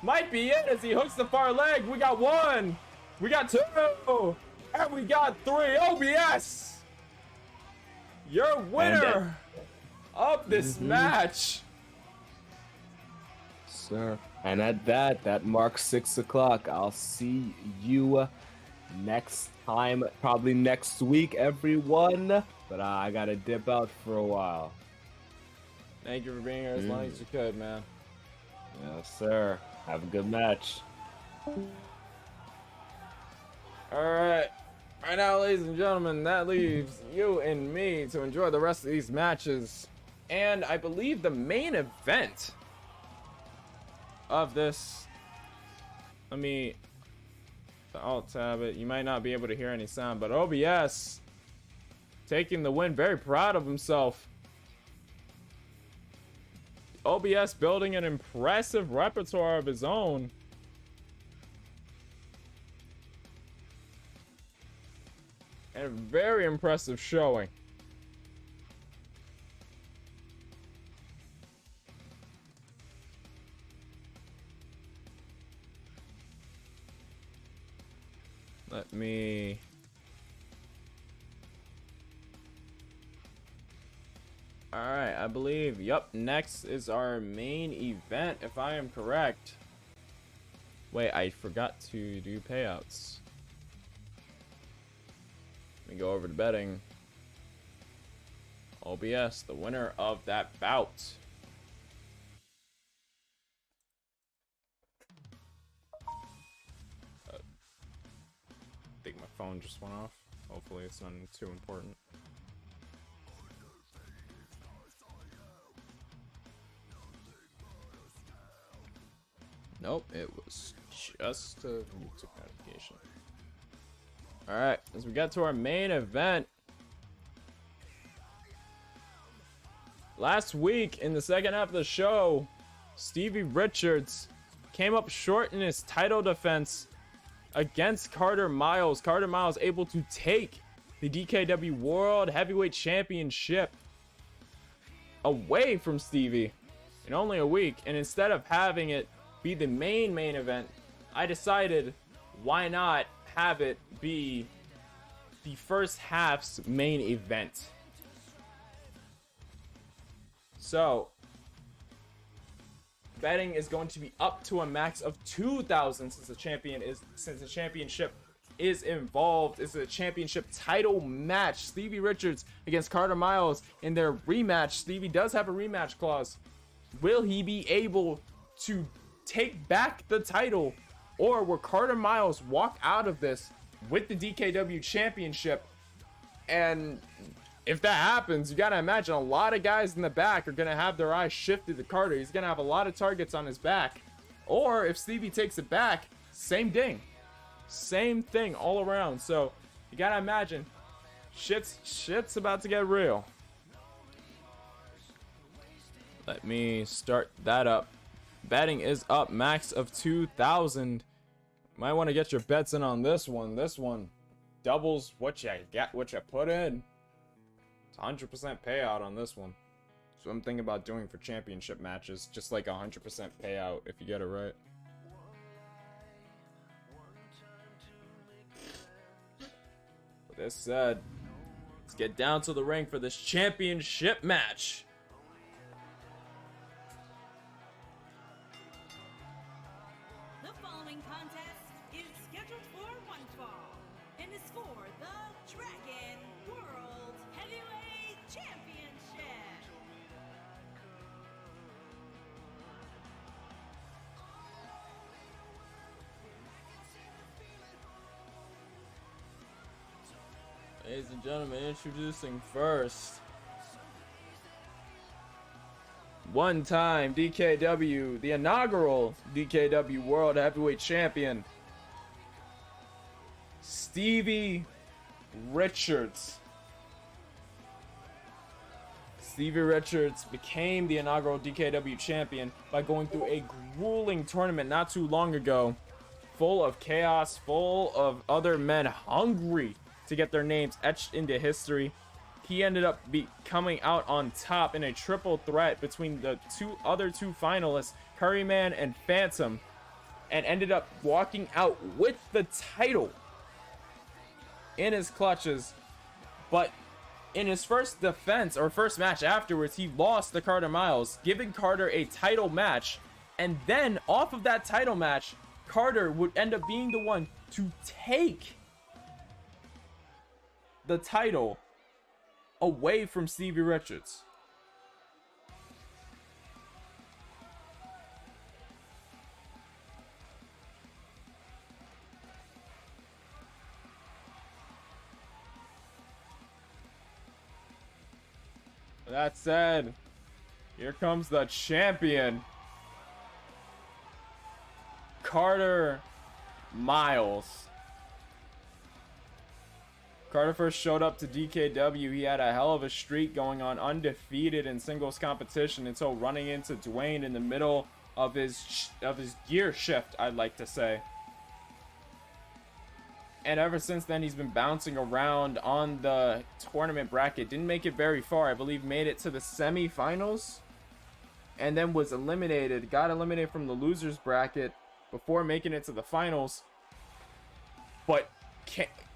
might be it as he hooks the far leg. We got one. We got two. And we got three. OBS. Your winner of this match. Sir. And at that marks 6 o'clock. I'll see you next time, probably next week, everyone. But I gotta dip out for a while. Thank you for being here as long as you could, man. Yes, sir. Have a good match. Alright. Right now, ladies and gentlemen, that leaves you and me to enjoy the rest of these matches. And I believe the main event of this... I'll tab it. You might not be able to hear any sound, but OBS taking the win. Very proud of himself. OBS building an impressive repertoire of his own. And a very impressive showing. Let me... Alright, I believe, yep, next is our main event, if I am correct. Wait, I forgot to do payouts. Let me go over to betting. OBS, the winner of that bout. I think my phone just went off. Hopefully it's not too important. Nope, it was just a YouTube notification. Alright, as we get to our main event. Last week, in the second half of the show, Stevie Richards came up short in his title defense against Carter Miles. Carter Miles able to take the DKW World Heavyweight Championship away from Stevie in only a week. And instead of having it be the main event, I decided why not have it be the first half's main event. So, betting is going to be up to a max of 2,000 since the championship is involved. It's a championship title match. Stevie Richards against Carter Miles in their rematch. Stevie does have a rematch clause. Will he be able to take back the title, or will Carter Miles walk out of this with the DKW championship? And if that happens, you gotta imagine a lot of guys in the back are gonna have their eyes shifted to Carter. He's gonna have a lot of targets on his back. Or if Stevie takes it back, same thing all around. So you gotta imagine shit's about to get real. Let me start that up. Betting is up, max of 2,000. Might want to get your bets in on this one. This one doubles what you put in. It's 100% payout on this one. So I'm thinking about doing for championship matches, just like 100% payout if you get it right. With this said, let's get down to the ring for this championship match. The following contest is scheduled for one fall and is for the Dragon World Heavyweight Championship. Ladies and gentlemen, introducing first, one-time DKW, the inaugural DKW World Heavyweight Champion, Stevie Richards. Stevie Richards became the inaugural DKW champion by going through a grueling tournament not too long ago, full of chaos, full of other men hungry to get their names etched into history. He ended up coming out on top in a triple threat between the other two finalists, Curryman and Phantom, and ended up walking out with the title in his clutches. But in his first defense, or first match afterwards, he lost to Carter Miles, giving Carter a title match. And then off of that title match, Carter would end up being the one to take the title away from Stevie Richards. That said, here comes the champion, Carter Miles. Carter first showed up to DKW. He had a hell of a streak going on, undefeated in singles competition, until running into Dwayne in the middle of his gear shift, I'd like to say. And ever since then, he's been bouncing around on the tournament bracket. Didn't make it very far. I believe made it to the semifinals, and then was eliminated. Got eliminated from the losers bracket before making it to the finals. But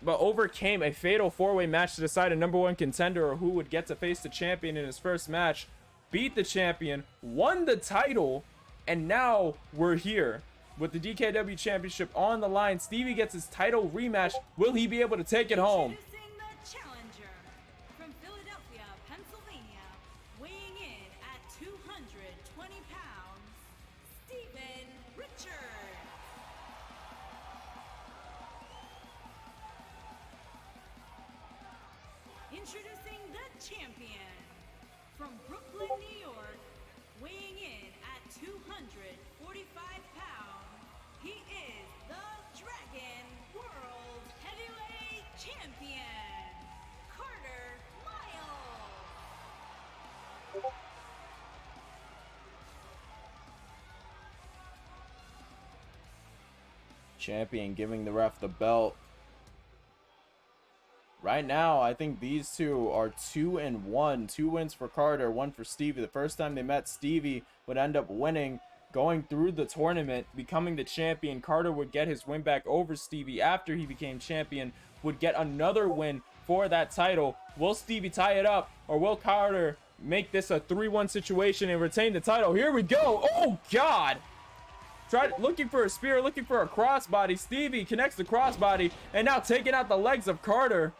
overcame a fatal four-way match to decide a #1 contender, or who would get to face the champion in his first match. Beat the champion, won the title, and now we're here with the DKW championship on the line. Stevie gets his title rematch. Will he be able to take it home? Introducing the challenger from Philadelphia, Pennsylvania, weighing in at 220 pounds, Steven Richards. Introducing the champion from Brooklyn, New York, weighing in at 245 pounds, he is the Dragon World Heavyweight Champion, Carter Miles. Champion giving the ref the belt. Right now, I think these two are 2-1. 2 wins for Carter, 1 for Stevie. The first time they met, Stevie would end up winning, going through the tournament, becoming the champion. Carter would get his win back over Stevie after he became champion, would get another win for that title. Will Stevie tie it up, or will Carter make this a 3-1 situation and retain the title? Here we go. Oh God. Looking for a spear, looking for a crossbody. Stevie connects the crossbody, and now taking out the legs of Carter.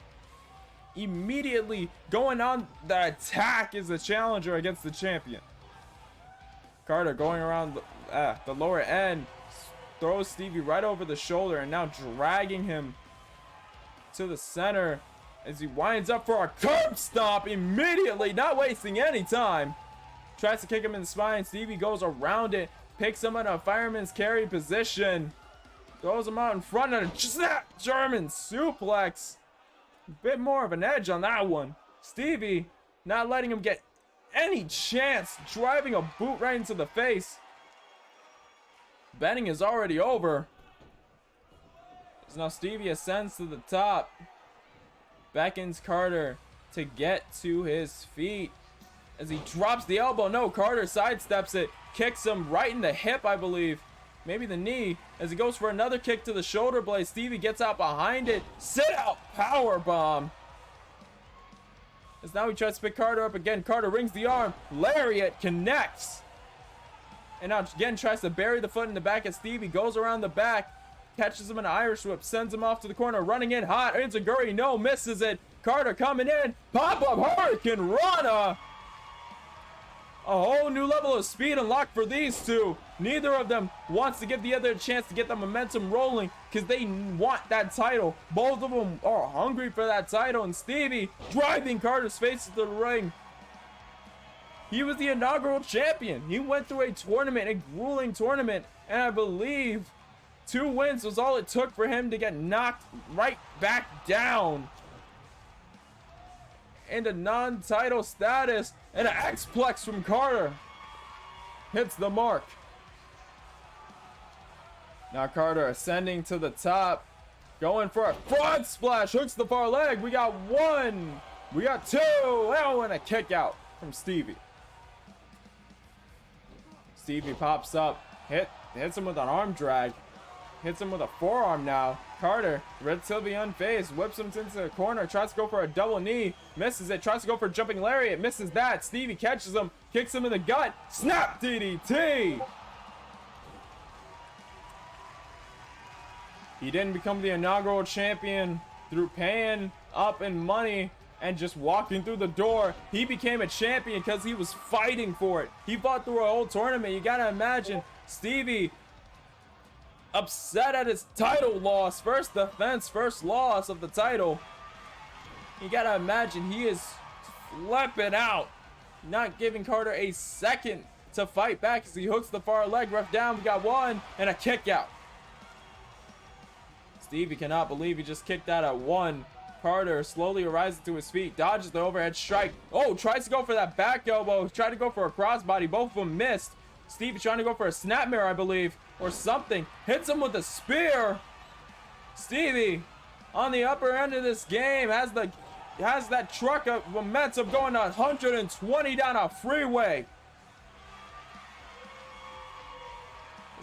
Immediately going on the attack is the challenger against the champion. Carter going around the lower end, throws Stevie right over the shoulder, and now dragging him to the center as he winds up for a curb stomp immediately, not wasting any time. Tries to kick him in the spine. Stevie goes around it, picks him in a fireman's carry position, throws him out in front of a snap German suplex. A bit more of an edge on that one. Stevie not letting him get any chance, driving a boot right into the face. Betting is already over. As now Stevie ascends to the top, beckons Carter to get to his feet as he drops the elbow. No, Carter sidesteps it, kicks him right in the hip, I believe. Maybe the knee, as he goes for another kick to the shoulder blade. Stevie gets out behind it. Sit out power bomb. As now he tries to pick Carter up again. Carter rings the arm. Lariat connects. And now again tries to bury the foot in the back as Stevie goes around the back. Catches him in an Irish whip. Sends him off to the corner. Running in hot. Enziguri, no, misses it. Carter coming in. Pop-up Hurricane Rana. A whole new level of speed unlocked for these two. Neither of them wants to give the other a chance to get the momentum rolling because they want that title. Both of them are hungry for that title, and Stevie driving Carter's face to the ring. He was the inaugural champion. He went through a tournament, a grueling tournament, and I believe 2 wins was all it took for him to get knocked right back down into non-title status. And an X-Plex from Carter hits the mark. Now Carter ascending to the top, going for a frog splash, hooks the far leg. We got 1, we got 2, oh, and a kick out from Stevie. Stevie pops up, hits him with an arm drag, hits him with a forearm now. Carter, relatively unfazed, whips him into the corner, tries to go for a double knee, misses it, tries to go for a jumping lariat, misses that. Stevie catches him, kicks him in the gut, snap DDT. He didn't become the inaugural champion through paying up in money and just walking through the door. He became a champion because he was fighting for it. He fought through a whole tournament. You gotta imagine Stevie upset at his title loss, first defense, first loss of the title. You gotta imagine he is flipping out, not giving Carter a second to fight back as he hooks the far leg. Ref down. We got 1 and a kick out. Stevie cannot believe he just kicked out at 1. Carter slowly rises to his feet, dodges the overhead strike. Oh, tries to go for that back elbow, tried to go for a crossbody, both of them missed. Stevie trying to go for a snap mirror, I believe, or something. Hits him with a spear. Stevie on the upper end of this game has that truck of momentum going 120 down a freeway.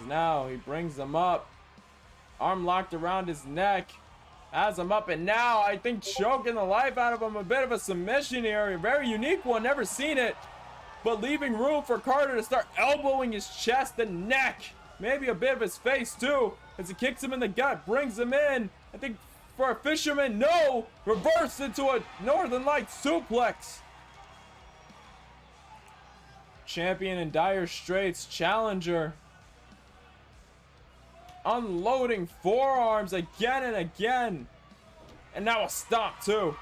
Now he brings him up, arm locked around his neck, has him up, and now I think choking the life out of him. A bit of a submission here, a very unique one, never seen it, but leaving room for Carter to start elbowing his chest and neck, maybe a bit of his face too, as he kicks him in the gut, brings him in. I think for a fisherman, no, reverse into a Northern Lights suplex. Champion in dire straits, challenger unloading forearms again and again, and now a stomp too.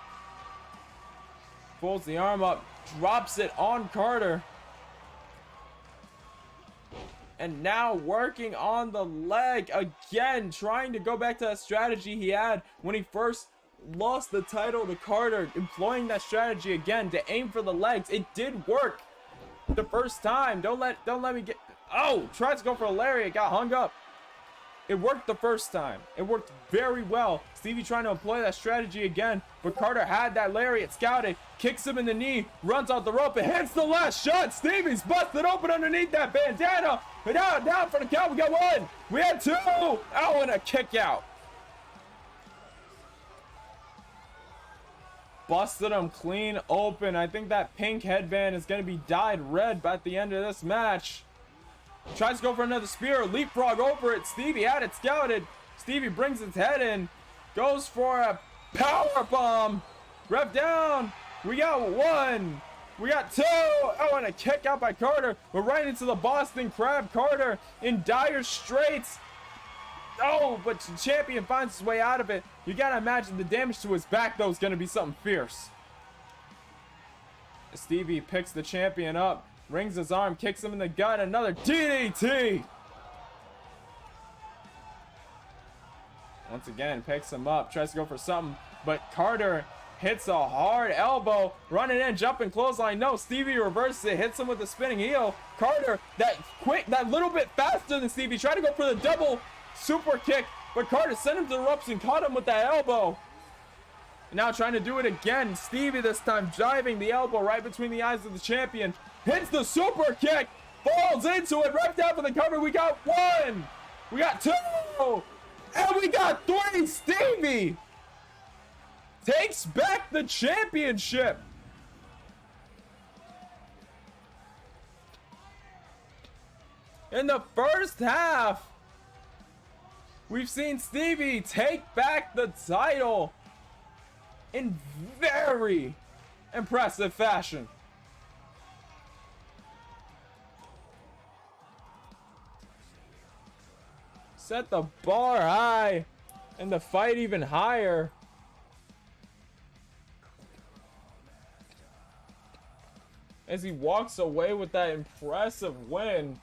Folds the arm up, drops it on Carter, and now working on the leg again, trying to go back to that strategy he had when he first lost the title to Carter, employing that strategy again to aim for the legs. It did work the first time. Don't let me get, oh, tried to go for a lariat, got hung up. It worked the first time. It worked very well. Stevie trying to employ that strategy again, but Carter had that lariat scouted, kicks him in the knee, runs out the rope, and hits the last shot. Stevie's busted open underneath that bandana. But down for the count. We got 1. We had 2. Oh, and a kick out. busted him clean open. I think that pink headband is going to be dyed red at the end of this match. Tries to go for another spear, leapfrog over it. Stevie had it scouted. Stevie brings his head in, goes for a power bomb. Ref down. We got one. We got two. Oh, and a kick out by Carter. We're right into the Boston Crab. Carter in dire straits. Oh, but the champion finds his way out of it. You gotta imagine the damage to his back, though, is gonna be something fierce. Stevie picks the champion up, rings his arm, kicks him in the gut. Another DDT. Once again, picks him up, tries to go for something, but Carter hits a hard elbow, running in, jumping clothesline. No, Stevie reverses it, hits him with a spinning heel. Carter, that little bit faster than Stevie, tried to go for the double super kick, but Carter sent him to the ropes and caught him with that elbow. Now trying to do it again. Stevie this time driving the elbow right between the eyes of the champion. Hits the super kick, falls into it, right down for the cover. We got one, we got two, and we got three. Stevie takes back the championship. In the first half, we've seen Stevie take back the title in very impressive fashion. Set the bar high and the fight even higher. As he walks away with that impressive win.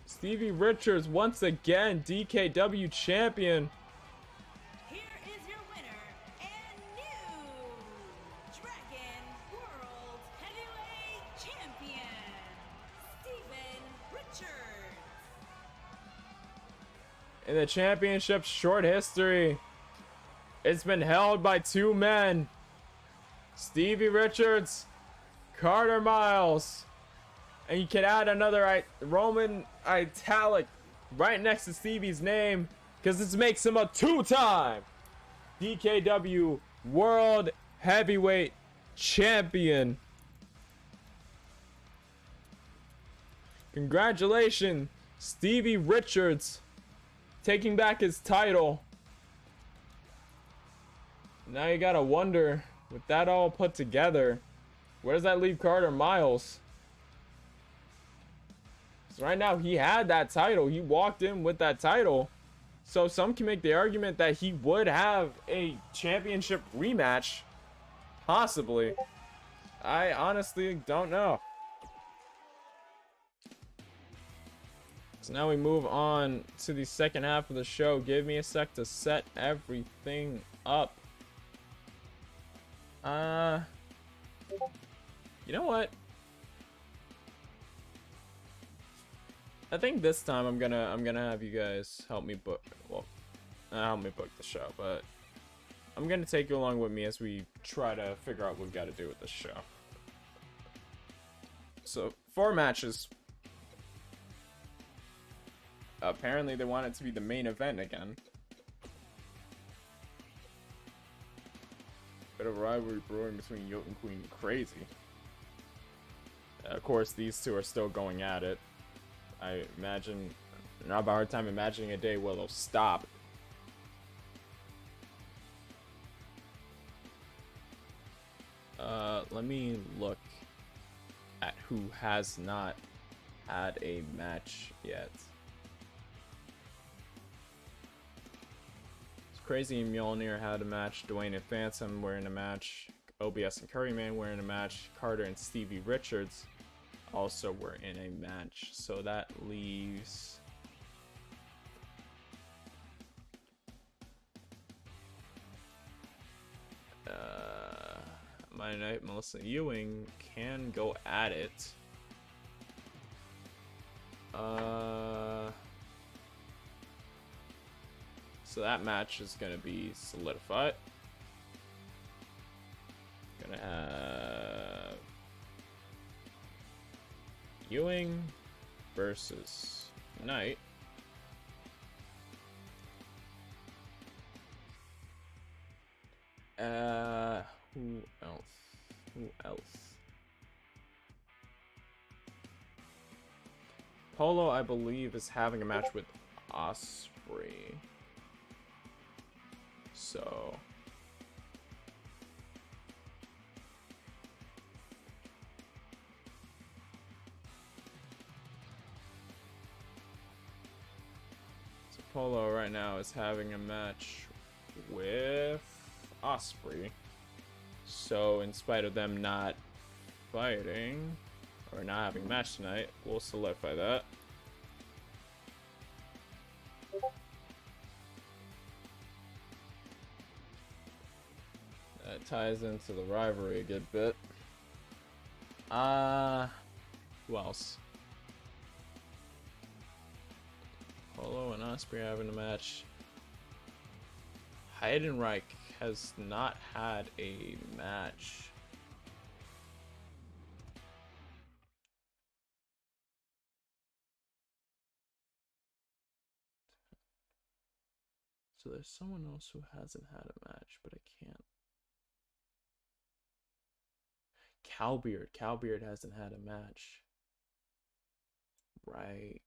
Stevie Richards once again DKW champion. Here is your winner and new Dragon World Heavyweight Champion, Steven Richards. In the championship's short history, it's been held by two men, Stevie Richards, Carter Miles. And you can add another Roman italic right next to Stevie's name, because this makes him a two-time DKW World Heavyweight Champion. Congratulations, Stevie Richards, taking back his title. Now you gotta wonder, with that all put together, where does that leave Carter Miles? So right now he had that title. He walked in with that title. So some can make the argument that he would have a championship rematch. Possibly. I honestly don't know. So now we move on to the second half of the show. Give me a sec to set everything up. You know what? I think this time I'm gonna have you guys help me book. Well, not help me book the show, but I'm gonna take you along with me as we try to figure out what we've got to do with this show. So 4 matches. Apparently they want it to be the main event again. Bit of rivalry brewing between Yote and Queen. Crazy. Of course, these two are still going at it. I imagine, I have a hard time imagining a day where they'll stop. Let me look at who has not had a match yet. It's Crazy and Mjolnir had a match. Dwayne and Phantom were in a match. OBS and Curryman were in a match. Carter and Stevie Richards also were in a match. So that leaves My Knight, Melissa Ewing can go at it. So that match is gonna be solidified. Gonna have Ewing versus Knight. Who else? Who else? Polo, I believe, is having a match with Osprey. So Polo right now is having a match with Osprey. So in spite of them not fighting or not having a match tonight, we'll solidify that. That ties into the rivalry a good bit. Who else? Polo and Osprey having a match. Heidenreich has not had a match. So there's someone else who hasn't had a match, but I can't. Cowbeard. Cowbeard hasn't had a match. Right.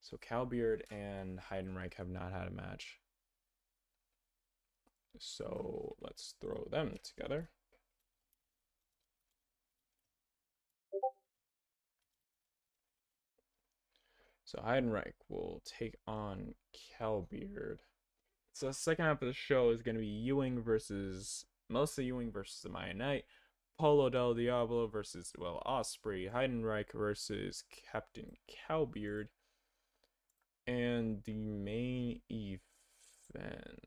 So Cowbeard and Heidenreich have not had a match. So let's throw them together. So Heidenreich will take on Cowbeard. So the second half of the show is going to be Ewing versus, mostly Ewing versus Amaya Knight. Polo Del Diablo versus Will Osprey. Heidenreich versus Captain Cowbeard. And the main event.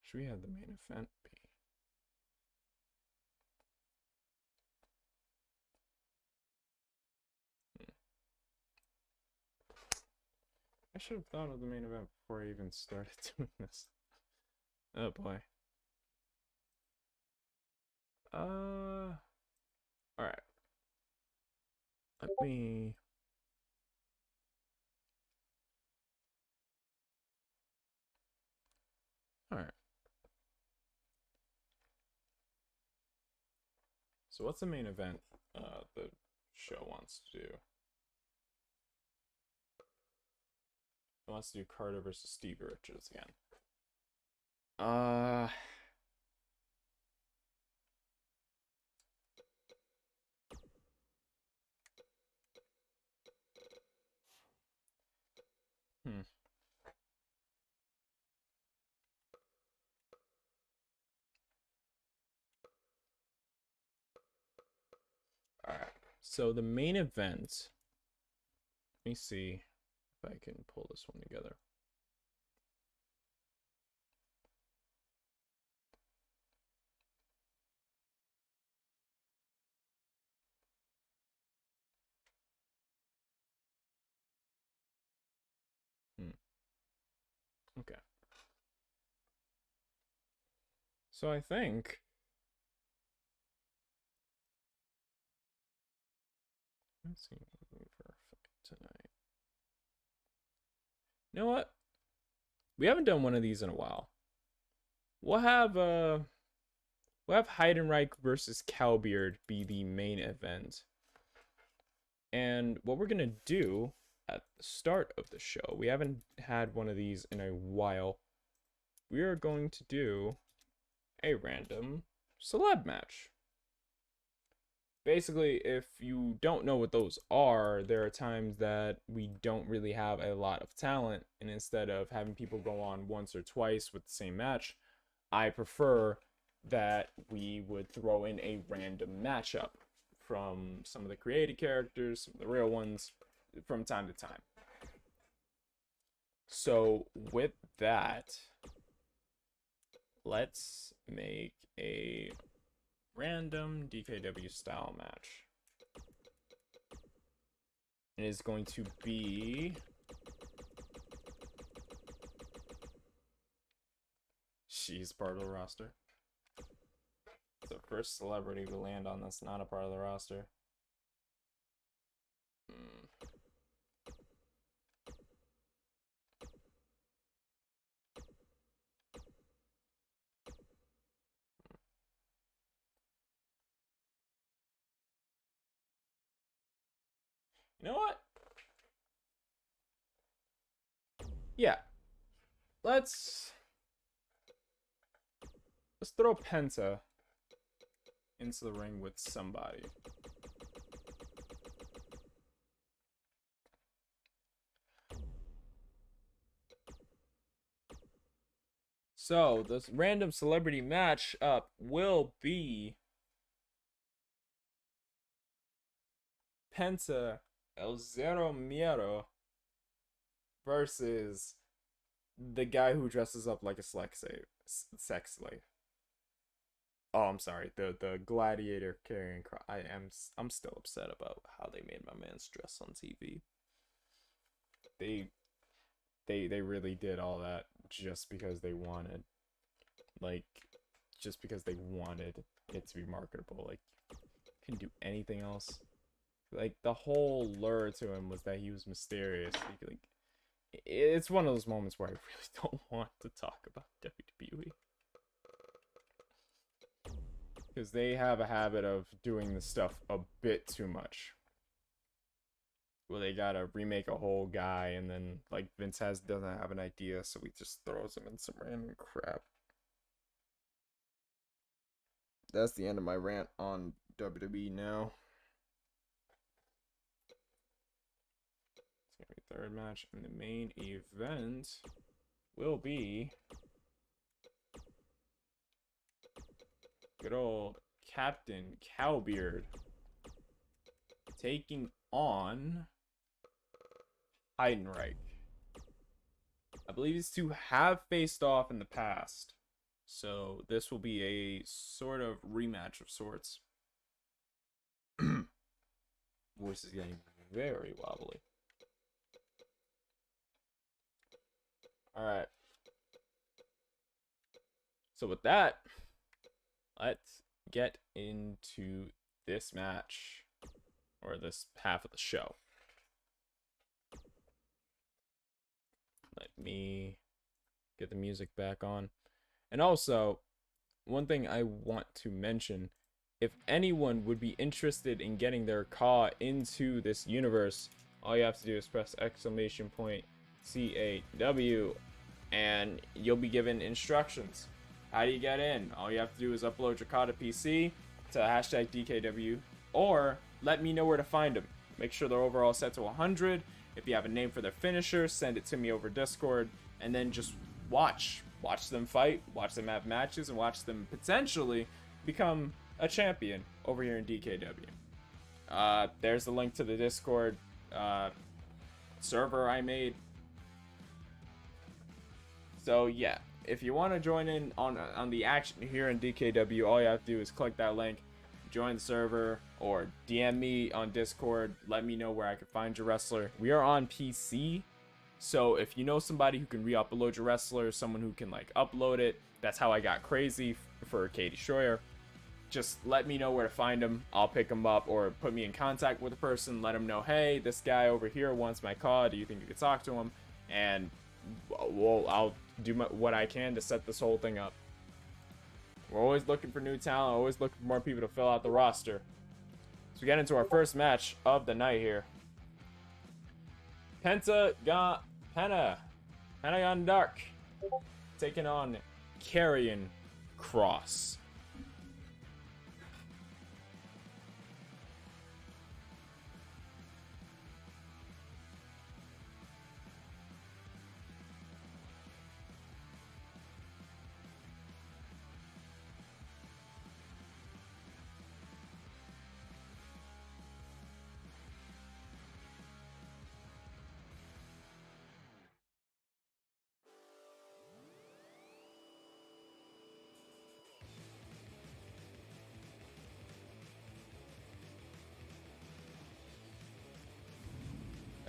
Should we have the main event be? I should have thought of the main event before I even started doing this. Oh boy. Alright. Let me... Alright. So what's the main event the show wants to do? It wants to do Carter versus Steve Richards again. Alright. So the main event. Let me see if I can pull this one together. Okay. So I think let's see for a fight tonight. You know what? We haven't done one of these in a while. We'll have Heidenreich versus Cowbeard be the main event. And what we're gonna do at the start of the show, we haven't had one of these in a while. We are going to do a random celeb match. Basically, if you don't know what those are, there are times that we don't really have a lot of talent, and instead of having people go on once or twice with the same match, I prefer that we would throw in a random matchup from some of the created characters, some of the real ones, from time to time. So with that, let's make a random DKW style match. It is going to be she's part of the roster. It's the first celebrity to land on that's not a part of the roster. You know what? Yeah. Let's throw Penta into the ring with somebody. So, this random celebrity match up will be Penta El Zero Miedo versus the guy who dresses up like a sex slave. Oh, I'm sorry. The gladiator carrying I'm still upset about how they made my man's dress on TV. They really did all that just because they wanted, like, just because they wanted it to be marketable. Like, couldn't do anything else. Like, the whole lure to him was that he was mysterious. Like, it's one of those moments where I really don't want to talk about WWE. Because they have a habit of doing this stuff a bit too much. Well, they gotta remake a whole guy, and then, like, doesn't have an idea, so he just throws him in some random crap. That's the end of my rant on WWE now. It's gonna be third match, and the main event will be good old Captain Cowbeard taking on Heidenreich. I believe these two have faced off in the past, so this will be a sort of rematch of sorts. Voice is getting very wobbly. Alright. So with that, let's get into this match, or this half of the show. Let me get the music back on. And also, one thing I want to mention, if anyone would be interested in getting their CAW into this universe, all you have to do is press !CAW and you'll be given instructions. How do you get in? All you have to do is upload your CAW to PC to hashtag DKW, or let me know where to find them. Make sure they're overall set to 100. If you have a name for their finisher, send it to me over Discord, and then just watch them fight, watch them have matches, and watch them potentially become a champion over here in DKW. There's the link to the Discord server I made. So yeah, if you want to join in on the action here in DKW, all you have to do is click that link, join the server, or DM me on Discord. Let me know where I can find your wrestler. We are on PC, so if you know somebody who can re-upload your wrestler, someone who can like upload it, that's how I got crazy for Katie Schroyer. Just let me know where to find them. I'll pick them up, or put me in contact with a person. Let them know, hey, this guy over here wants my CAW. Do you think you could talk to him? And well, I'll do what I can to set this whole thing up. We're always looking for new talent, always looking for more people to fill out the roster. So we get into our first match of the night here. Pentagon Dark taking on Karrion Kross.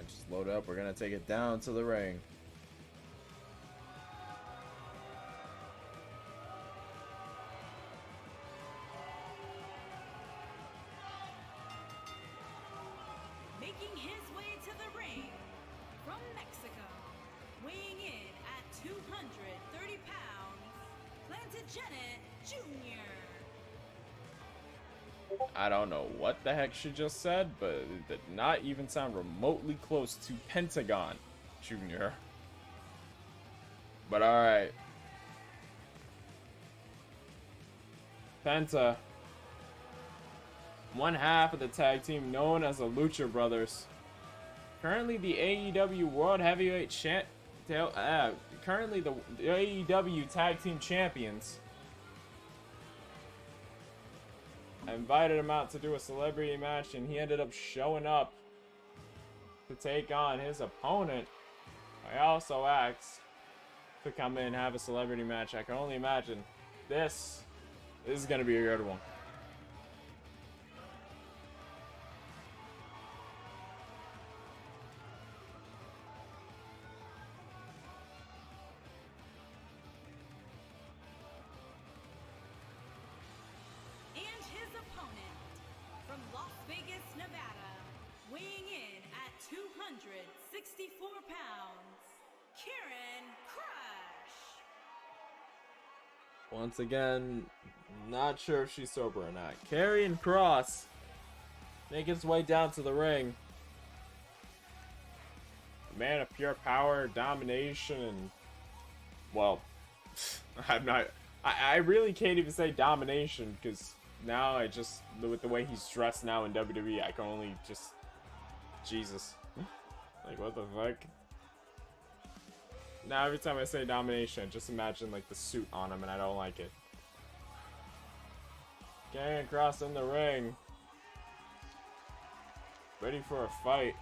Just load up. We're gonna take it down to the ring. Making his way to the ring from Mexico, weighing in at 230 pounds, Plantagenet Jr. I don't know what the heck she just said, but it did not even sound remotely close to Pentagon Jr. But alright. Penta. One half of the tag team known as the Lucha Brothers. Currently the AEW World Heavyweight currently the AEW Tag Team Champions. I invited him out to do a celebrity match, and he ended up showing up to take on his opponent. I also asked to come in and have a celebrity match. I can only imagine this is going to be a good one. And his opponent from Las Vegas, Nevada, weighing in at 264 pounds, Karen Crush. Once again, not sure if she's sober or not. Karrion Kross make his way down to the ring. A man of pure power, domination, and well, I really can't even say domination, because now with the way he's dressed now in WWE, I can only just, Jesus. Like, what the fuck? Now every time I say domination, just imagine like the suit on him, and I don't like it. Karrion Kross in the ring. Ready for a fight.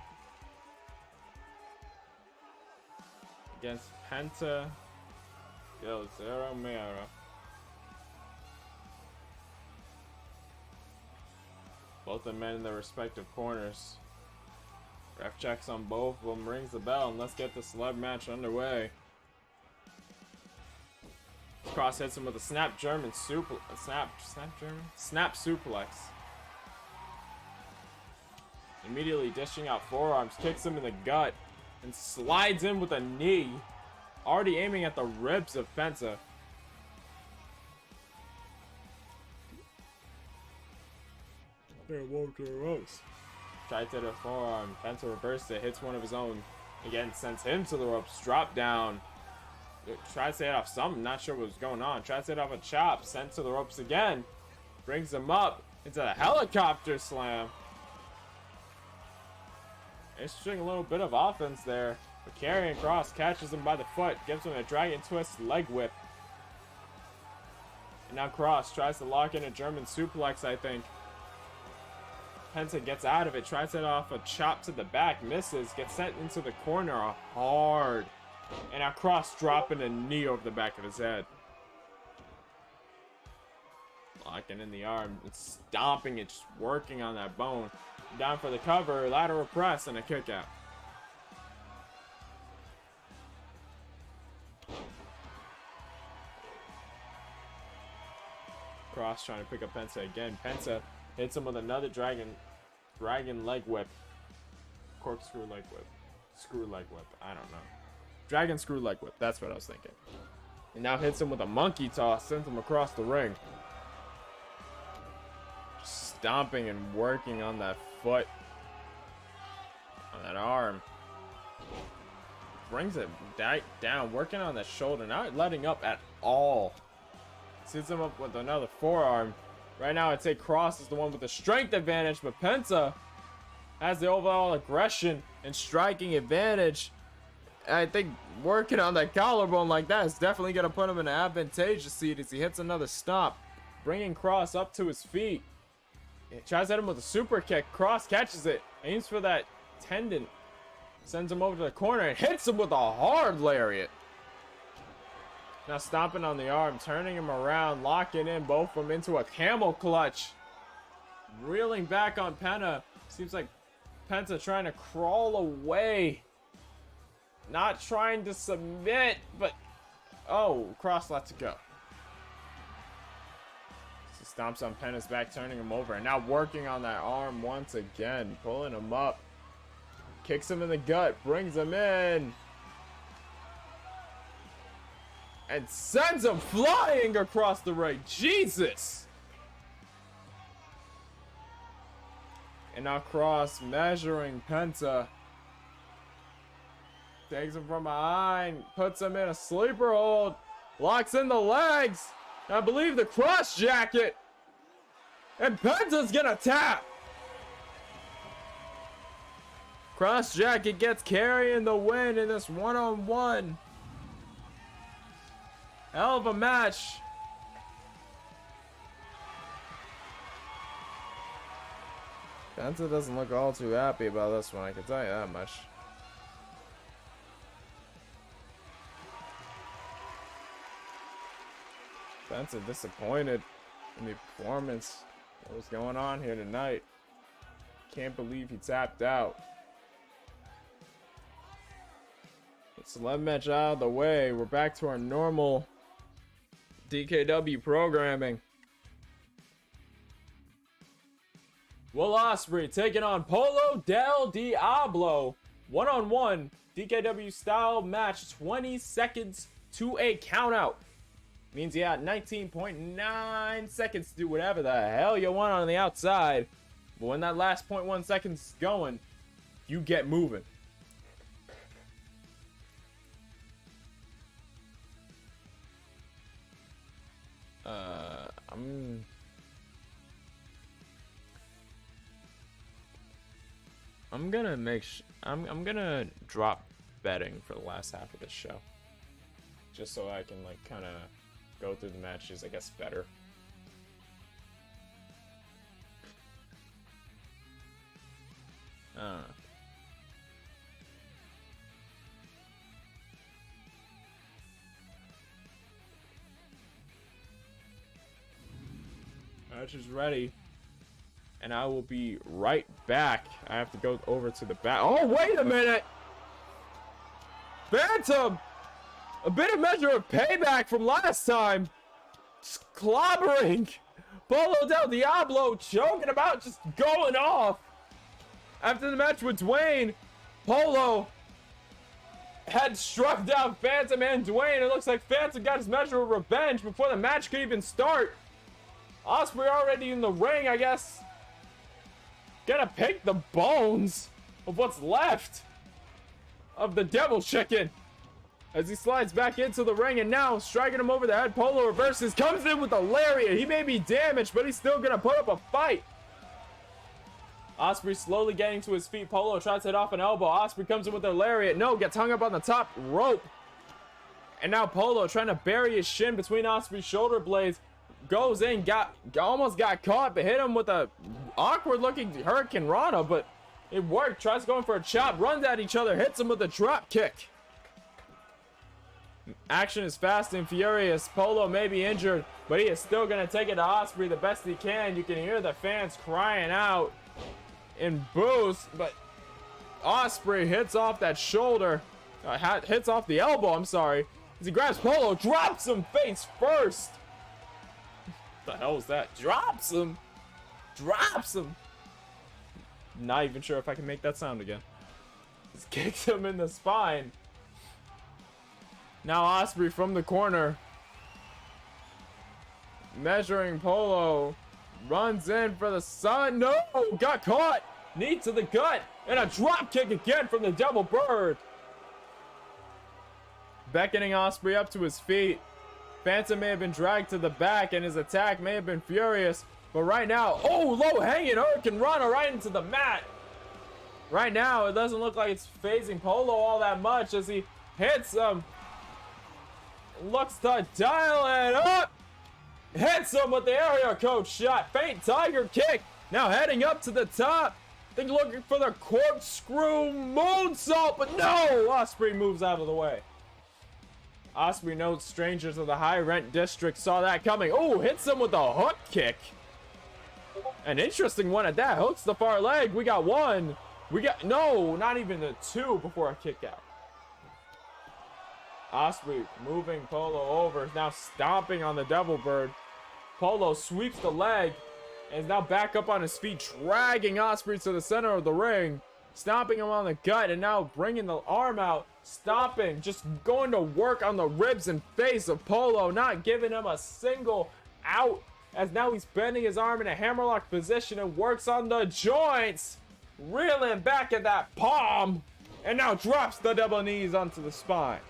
Against Penta Del Zero Miedo. Both the men in their respective corners. Ref checks on both of them, rings the bell, and let's get the celeb match underway. Kross hits him with a snap suplex. Immediately dishing out forearms, kicks him in the gut, and slides in with a knee, already aiming at the ribs of Penta. Tried to the forearm. Penta reversed it, hits one of his own. Again, sends him to the ropes. Drop down. Tries to hit off something. Not sure what was going on. Tries to hit off a chop. Sent to the ropes again. Brings him up into the helicopter slam. Interesting, a little bit of offense there. But Karrion Kross catches him by the foot. Gives him a dragon twist leg whip. And now Kross tries to lock in a German suplex, I think. Penta gets out of it, tries to hit off a chop to the back, misses, gets sent into the corner hard. And now Kross dropping a knee over the back of his head. Locking in the arm, and stomping it, just working on that bone. Down for the cover, lateral press, and a kick out. Kross trying to pick up Penta again. Penta hits him with another dragon leg whip. Corkscrew leg whip. Screw leg whip. I don't know. Dragon screw leg whip. That's what I was thinking. And now hits him with a monkey toss. Sends him across the ring. Stomping and working on that foot. On that arm. Brings it down. Working on the shoulder. Not letting up at all. Sets him up with another forearm. Right now, I'd say Kross is the one with the strength advantage, but Penta has the overall aggression and striking advantage. And I think working on that collarbone like that is definitely going to put him in an advantageous seat as he hits another stomp, bringing Kross up to his feet. He tries to hit him with a super kick. Kross catches it, aims for that tendon, sends him over to the corner, and hits him with a hard lariat. Now stomping on the arm, turning him around, locking in both of them into a camel clutch. Reeling back on Penta. Seems like Penta trying to crawl away. Not trying to submit, but... Oh, Kross lets it go. So stomps on Penta's back, turning him over. And now working on that arm once again. Pulling him up. Kicks him in the gut, brings him in. And sends him flying across the ring. Jesus! And now Cross measuring Penta. Takes him from behind, puts him in a sleeper hold, locks in the legs. I believe the cross jacket. And Penta's gonna tap. Cross jacket gets carrying the win in this one-on-one. Hell of a match. Penta doesn't look all too happy about this one, I can tell you that much. Penta disappointed in the performance. What was going on here tonight? Can't believe he tapped out. Let's let match out of the way. We're back to our normal DKW programming. Will Ospreay taking on Polo del Diablo. One-on-one DKW style match, 20 seconds to a countout. Means you got 19.9 seconds to do whatever the hell you want on the outside. But when that last 0.1 seconds is going, you get moving. I'm gonna I'm gonna drop betting for the last half of this show, just so I can like kind of go through the matches, I guess, better. Match is ready, and I will be right back. I have to go over to the back. Oh, wait a minute! Phantom! A bit of measure of payback from last time. Just clobbering. Polo del Diablo choking about, just going off. After the match with Dwayne, Polo had struck down Phantom and Dwayne. It looks like Phantom got his measure of revenge before the match could even start. Ospreay already in the ring, I guess. Gonna pick the bones of what's left of the Devil Chicken as he slides back into the ring, and now striking him over the head. Polo reverses, comes in with a lariat. He may be damaged, but he's still gonna put up a fight. Ospreay slowly getting to his feet. Polo tries to hit off an elbow. Ospreay comes in with a lariat. No, gets hung up on the top rope. And now Polo trying to bury his shin between Ospreay's shoulder blades. Goes in, almost got caught, but hit him with a awkward looking Hurricane Rana, but it worked. Tries going for a chop, runs at each other, hits him with a drop kick. Action is fast and furious. Polo may be injured, but he is still going to take it to Ospreay the best he can. You can hear the fans crying out in boos, but Ospreay hits off that shoulder, hits off the elbow, I'm sorry, as he grabs Polo, drops him face first. What the hell was that? Drops him. Not even sure if I can make that sound again. Just kicks him in the spine. Now Ospreay from the corner, measuring Polo, runs in for the sun. No, got caught. Knee to the gut, and a drop kick again from the Devil Bird. Beckoning Ospreay up to his feet. Phantom may have been dragged to the back, and his attack may have been furious, but right now, oh, low hanging Hurricane Rana right into the mat. Right now, it doesn't look like it's phasing Polo all that much as he hits him. Looks to dial it up. Hits him with the area code shot. Faint tiger kick. Now heading up to the top. I think looking for the corkscrew moonsault, but no! Ospreay moves out of the way. Ospreay notes strangers of the high rent district saw that coming. Oh, hits him with a hook kick. An interesting one at that. Hooks the far leg. We got one. We got, no, not even the two before a kick out. Ospreay moving Polo over. Now stomping on the Devil Bird. Polo sweeps the leg and is now back up on his feet, dragging Ospreay to the center of the ring. Stomping him on the gut and now bringing the arm out. Stomping, just going to work on the ribs and face of Polo, not giving him a single out as now he's bending his arm in a hammerlock position and works on the joints, reeling back at that palm, and now drops the double knees onto the spine.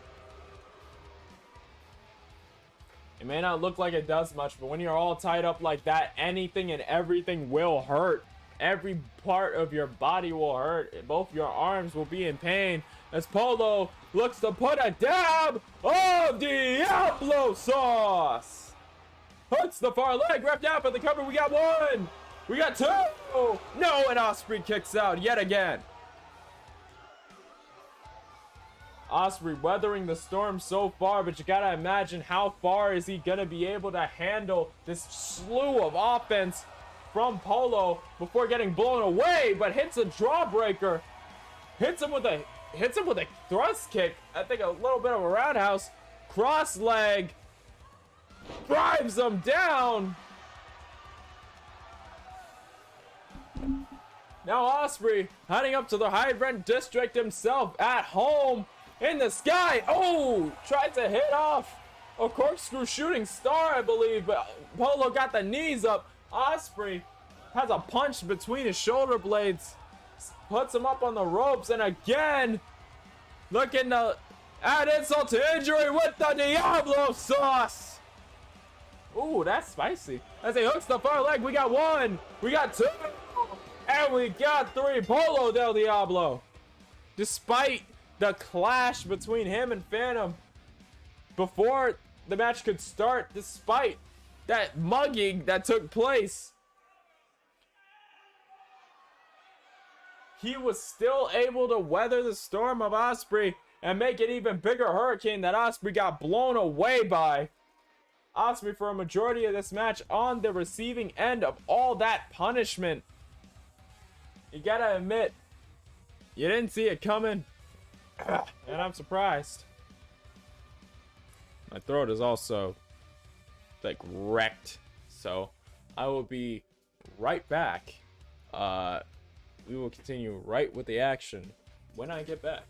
It may not look like it does much, but when you're all tied up like that, anything and everything will hurt. Every part of your body will hurt. Both your arms will be in pain as Polo looks to put a dab of Diablo sauce. Puts the far leg, wrapped out for the cover. We got one. We got two. No, and Ospreay kicks out yet again. Ospreay weathering the storm so far, but you gotta imagine how far is he gonna be able to handle this slew of offense from Polo before getting blown away, but hits a jawbreaker, hits him with a thrust kick. I think a little bit of a roundhouse, cross leg, drives him down. Now Ospreay heading up to the high rent district himself at home in the sky. Oh, tried to hit off a corkscrew shooting star, I believe, but Polo got the knees up. Ospreay has a punch between his shoulder blades, puts him up on the ropes, and again, looking to add insult to injury with the Diablo sauce. Ooh, that's spicy. As he hooks the far leg, we got one, we got two, and we got three. Polo del Diablo. Despite the clash between him and Phantom before the match could start, despite that mugging that took place, he was still able to weather the storm of Ospreay and make an even bigger hurricane that Ospreay got blown away by. Ospreay for a majority of this match on the receiving end of all that punishment. You gotta admit, you didn't see it coming, and I'm surprised. My throat is also like wrecked, so I will be right back. We will continue right with the action when I get back.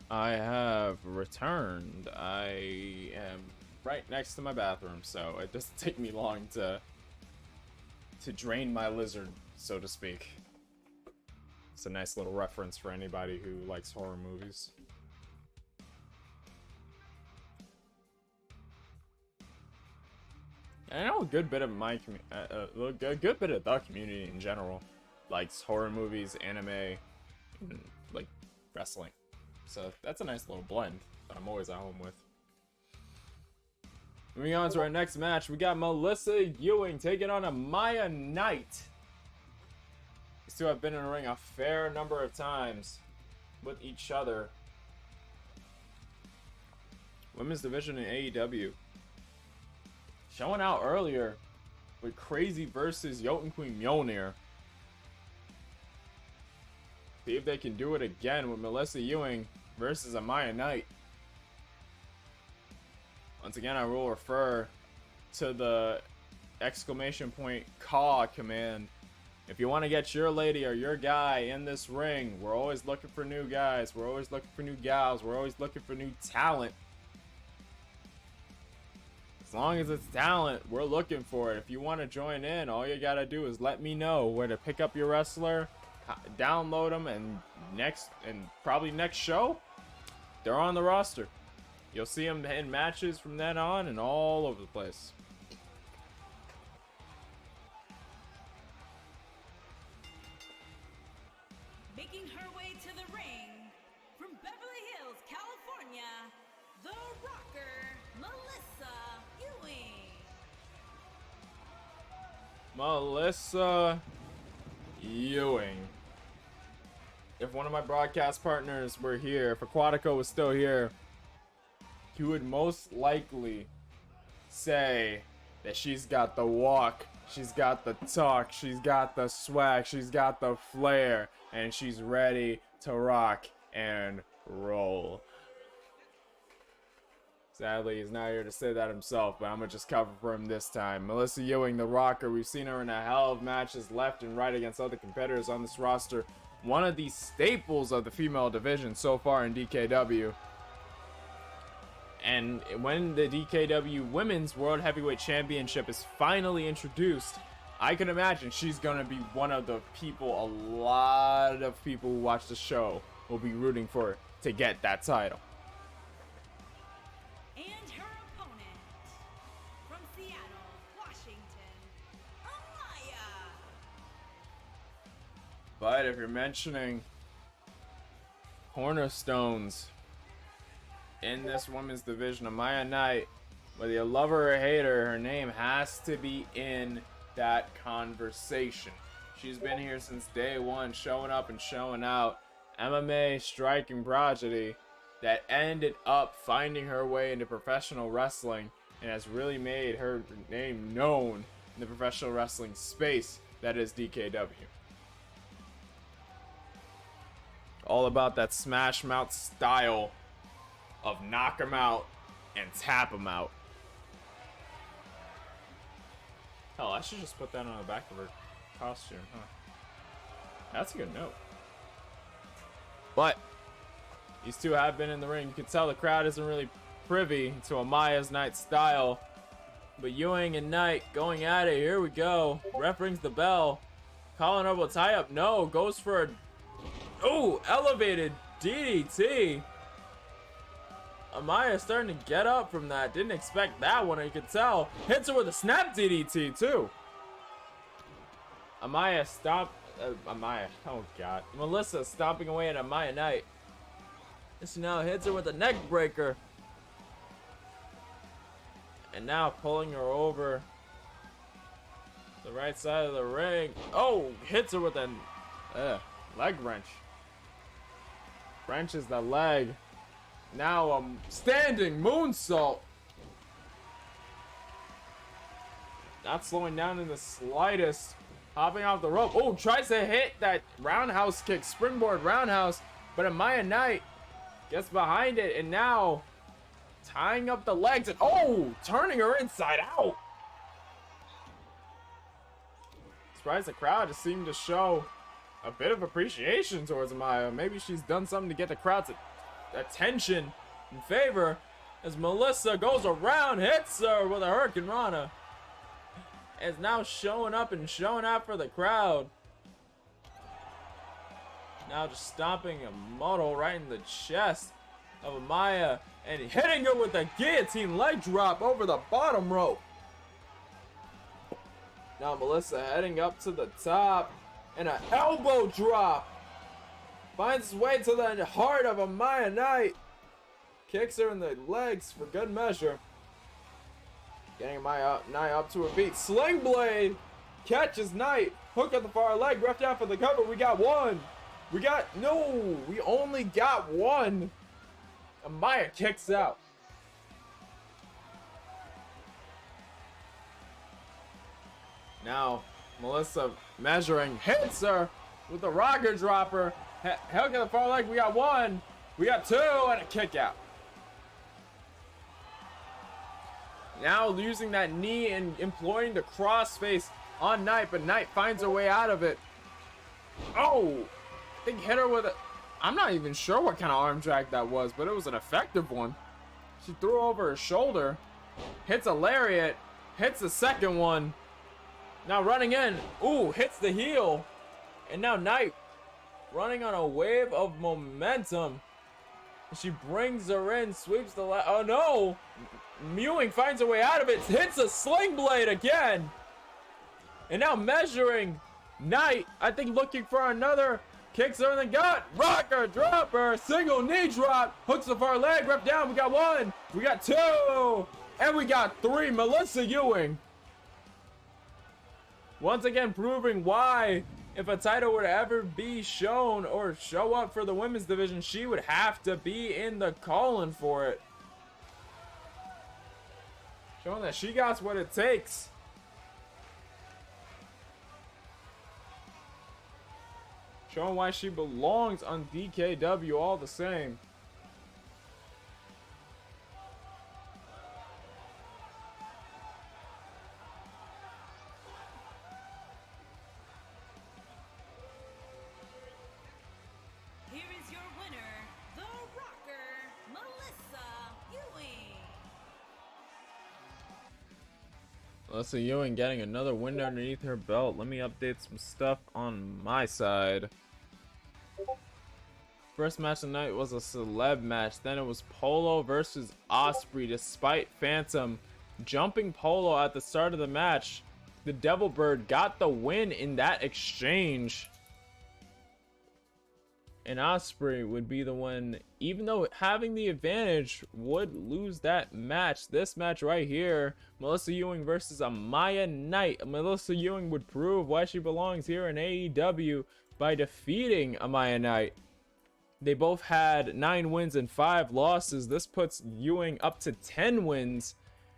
I have returned. I am right next to my bathroom, so it doesn't take me long to drain my lizard, so to speak. It's a nice little reference for anybody who likes horror movies. And I know a good bit of my a good bit of the community in general likes horror movies, anime, and like wrestling. So that's a nice little blend. that I'm always at home with. Moving on to our next match, we got Melissa Ewing taking on Amaya Knight. These two have been in the ring a fair number of times with each other. Women's division in AEW. Showing out earlier with Crazy versus Jotun Queen Mjolnir. See if they can do it again with Melissa Ewing versus Amaya Knight. Once again, I will refer to the exclamation point CAW command. If you want to get your lady or your guy in this ring, we're always looking for new guys. We're always looking for new gals. We're always looking for new talent. As long as it's talent, we're looking for it. If you want to join in, all you gotta do is let me know where to pick up your wrestler, download them, and probably next show, they're on the roster. You'll see them in matches from then on and all over the place. Making her way to the ring from Beverly Hills, California, the rocker, Melissa Ewing. Melissa Ewing. If one of my broadcast partners were here, if Aquatico was still here, he would most likely say that she's got the walk, she's got the talk, she's got the swag, she's got the flair, and she's ready to rock and roll. Sadly, he's not here to say that himself, but I'm gonna just cover for him this time. Melissa Ewing, the rocker, we've seen her in a hell of matches left and right against other competitors on this roster. One of the staples of the female division so far in DKW. And when the DKW Women's World Heavyweight Championship is finally introduced, I can imagine she's going to be one of the people a lot of people who watch the show will be rooting for to get that title. And her opponent from Seattle, Washington, Amaya. But if you're mentioning cornerstones in this women's division, Amaya Knight, whether you love her or hate her, her name has to be in that conversation. She's been here since day one, showing up and showing out. MMA striking prodigy that ended up finding her way into professional wrestling and has really made her name known in the professional wrestling space that is DKW. All about that smash mouth style of knock 'em out and tap 'em out. Hell, I should just put that on the back of her costume, huh? That's a good note. But these two have been in the ring. You can tell the crowd isn't really privy to Amaya's Knight style. But Ewing and Knight going at it. Here we go. Ref rings the bell. Calling over a tie-up. No, goes for a... Oh, elevated DDT. Amaya starting to get up from that. Didn't expect that one, you could tell. Hits her with a snap DDT, too. Amaya stop. Amaya. Oh, God. Melissa stomping away at Amaya Knight. This now hits her with a neck breaker. And now pulling her over the right side of the ring. Oh, hits her with a leg wrench. Wrenches the leg. Now a standing moonsault. Not slowing down in the slightest. Hopping off the rope. Oh, tries to hit that roundhouse kick, springboard roundhouse. But Amaya Knight gets behind it and now tying up the legs and oh, turning her inside out. Surprised the crowd just seemed to show a bit of appreciation towards Amaya. Maybe she's done something to get the crowd's attention in favor as Melissa goes around, hits her with a Hurricane Rana. Is now showing up and showing out for the crowd. Now just stomping a muddle right in the chest of Amaya and hitting her with a guillotine leg drop over the bottom rope. Now Melissa heading up to the top and an elbow drop. Finds his way to the heart of Amaya Knight. kicks her in the legs for good measure. Getting Knight up to her feet. Sling blade catches Knight. Hook at the far leg. Ref down for the cover. We got one. We only got one. Amaya kicks out. Now, Melissa measuring, hits her with the rocker dropper. Hook at the far leg. We got one. We got two, and a kick out. Now using that knee and employing the crossface on Knight, but Knight finds her way out of it. Oh, I think hit her with a... I'm not even sure what kind of arm drag that was, but it was an effective one. She threw over her shoulder, hits a lariat, hits the second one. Now running in, ooh, hits the heel. And now Knight running on a wave of momentum. She brings her in, sweeps the oh no! Mewing finds her way out of it, hits a sling blade again. And now measuring, Knight, I think looking for another, kicks her in the gut, rocker, dropper, single knee drop, hooks the far leg, rep down, we got one, we got two, and we got three. Melissa Ewing. Once again proving why, if a title would ever be shown or show up for the women's division, she would have to be in the calling for it. Showing that she got what it takes. Showing why she belongs on DKW all the same. Here is your winner, the Rocker, Melissa Ewing. Melissa Ewing getting another win underneath her belt. Let me update some stuff on my side. First match of the night was a celeb match. Then it was Polo versus Osprey. Despite Phantom jumping Polo at the start of the match, the Devil Bird got the win in that exchange. And Osprey would be the one, even though having the advantage, would lose that match. This match right here, Melissa Ewing versus Amaya Knight. Melissa Ewing would prove why she belongs here in AEW by defeating Amaya Knight. They both had 9 wins and 5 losses. This puts Ewing up to 10 wins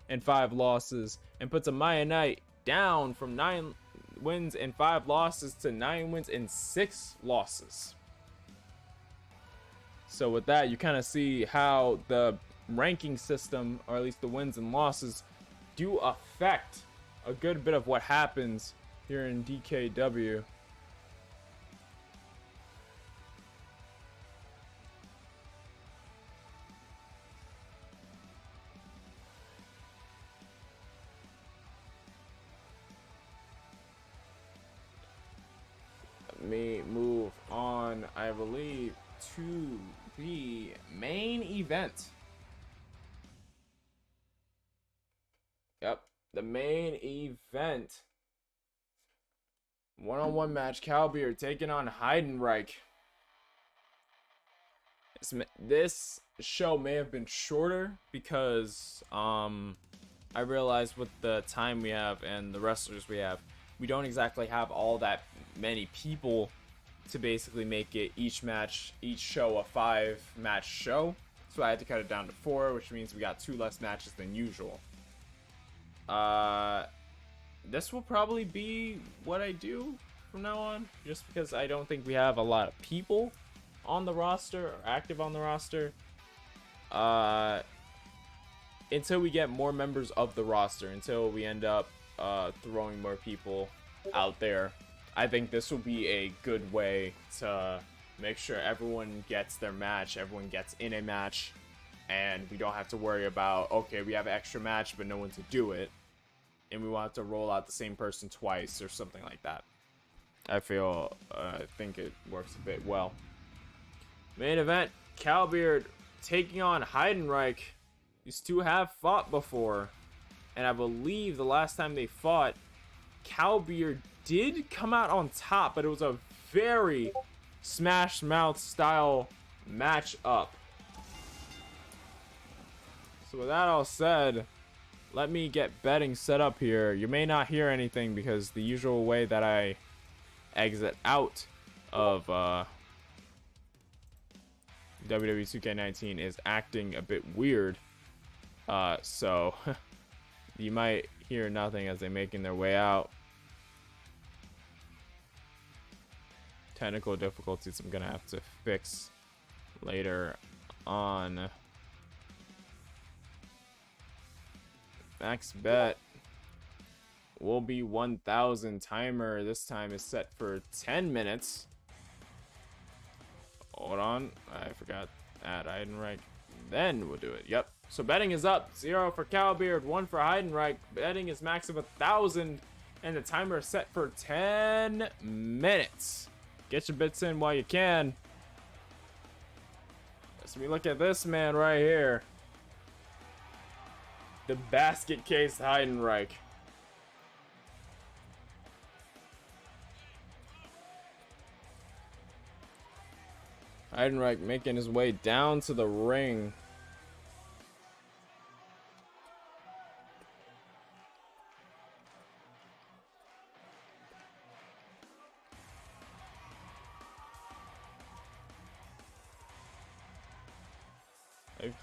and 5 losses and puts Amaya Knight down from 9 wins and 5 losses to 9 wins and 6 losses. So with that, you kind of see how the ranking system, or at least the wins and losses, do affect a good bit of what happens here in DKW. Let me move on, I believe, to the main event. Yep, the main event. One-on-one match, CAW taking on Heidenreich. This show may have been shorter because I realized with the time we have and the wrestlers we have, we don't exactly have all that many people to basically make it each show a 5-match show. So I had to cut it down to 4, which means we got 2 less matches than usual. This will probably be what I do from now on, just because I don't think we have a lot of people on the roster or active on the roster. Until we get more members of the roster, until we end up throwing more people out there, I think this will be a good way to make sure everyone gets their match, everyone gets in a match, and we don't have to worry about, okay, we have an extra match but no one to do it, and we want to roll out the same person twice or something like that. I think it works a bit well. Main event, CAW taking on Heidenreich. These two have fought before, and I believe the last time they fought, CAW did come out on top, but it was a very Smash Mouth style match up. So with that all said, let me get betting set up here. You may not hear anything because the usual way that I exit out of WWE 2K19 is acting a bit weird. So you might hear nothing as they're making their way out. Technical difficulties I'm gonna have to fix later on. Max bet will be 1,000. Timer this time is set for 10 minutes. Hold on, I forgot add Heidenreich. Then we'll do it. Yep. So betting is up. 0 for Cowbeard, 1 for Heidenreich. Betting is max of 1,000, and the timer is set for 10 minutes. Get your bits in while you can. Let's look at this man right here. The basket case Heidenreich. Heidenreich making his way down to the ring.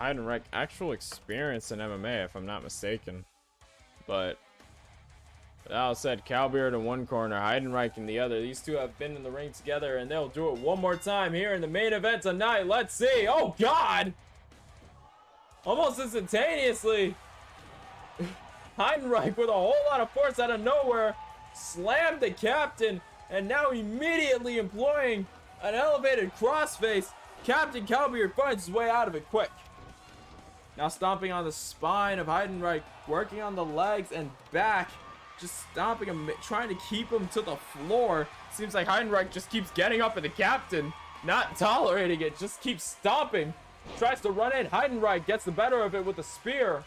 Heidenreich actual experience in MMA, if I'm not mistaken. But that said, Cowbeard in one corner, Heidenreich in the other. These two have been in the ring together, and they'll do it one more time here in the main event tonight. Let's see. Oh, God! Almost instantaneously, Heidenreich with a whole lot of force out of nowhere slammed the captain, and now immediately employing an elevated crossface. Captain Cowbeard finds his way out of it quick. Now stomping on the spine of Heidenreich, working on the legs and back, just stomping him, trying to keep him to the floor. Seems like Heidenreich just keeps getting up at the captain, not tolerating it, just keeps stomping. Tries to run in, Heidenreich gets the better of it with a spear.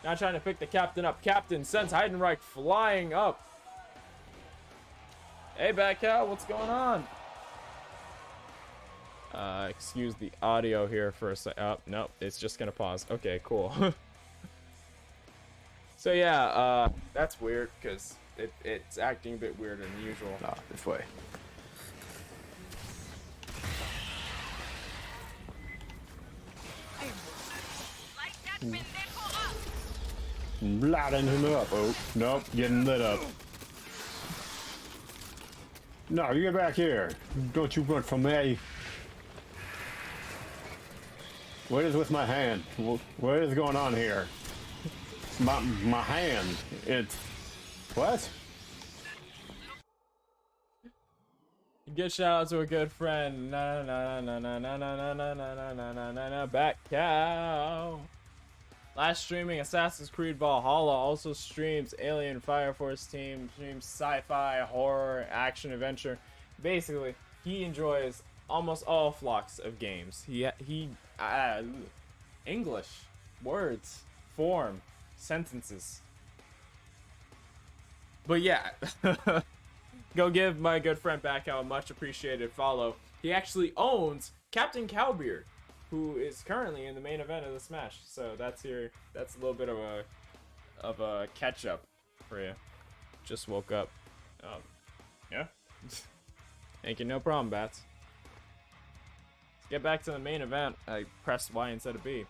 Now trying to pick the captain up. Captain sends Heidenreich flying up. Hey, Batcow, what's going on? Excuse the audio here for a sec. Oh, nope, it's just gonna pause. Okay, cool. So yeah, that's weird because it's acting a bit weirder than usual. Ah, this way. Lighting him up. Oh, nope, getting lit up. No, you get back here. Don't you run from me. What is with my hand? What is going on here? My hand. It's... What? Good shout out to a good friend. Na na na na na na na na na na na na na na back cow. Last streaming Assassin's Creed Valhalla, also streams Alien Fire Force Team, streams sci-fi, horror, action, adventure. Basically, he enjoys almost all flocks of games. English, words, form, sentences. But yeah, go give my good friend Backow a much appreciated follow. He actually owns Captain Cowbeard, who is currently in the main event of the Smash. So that's a little bit of a catch up for you. Just woke up. Yeah. Thank you, no problem, Bats. Let's get back to the main event. I pressed Y instead of B.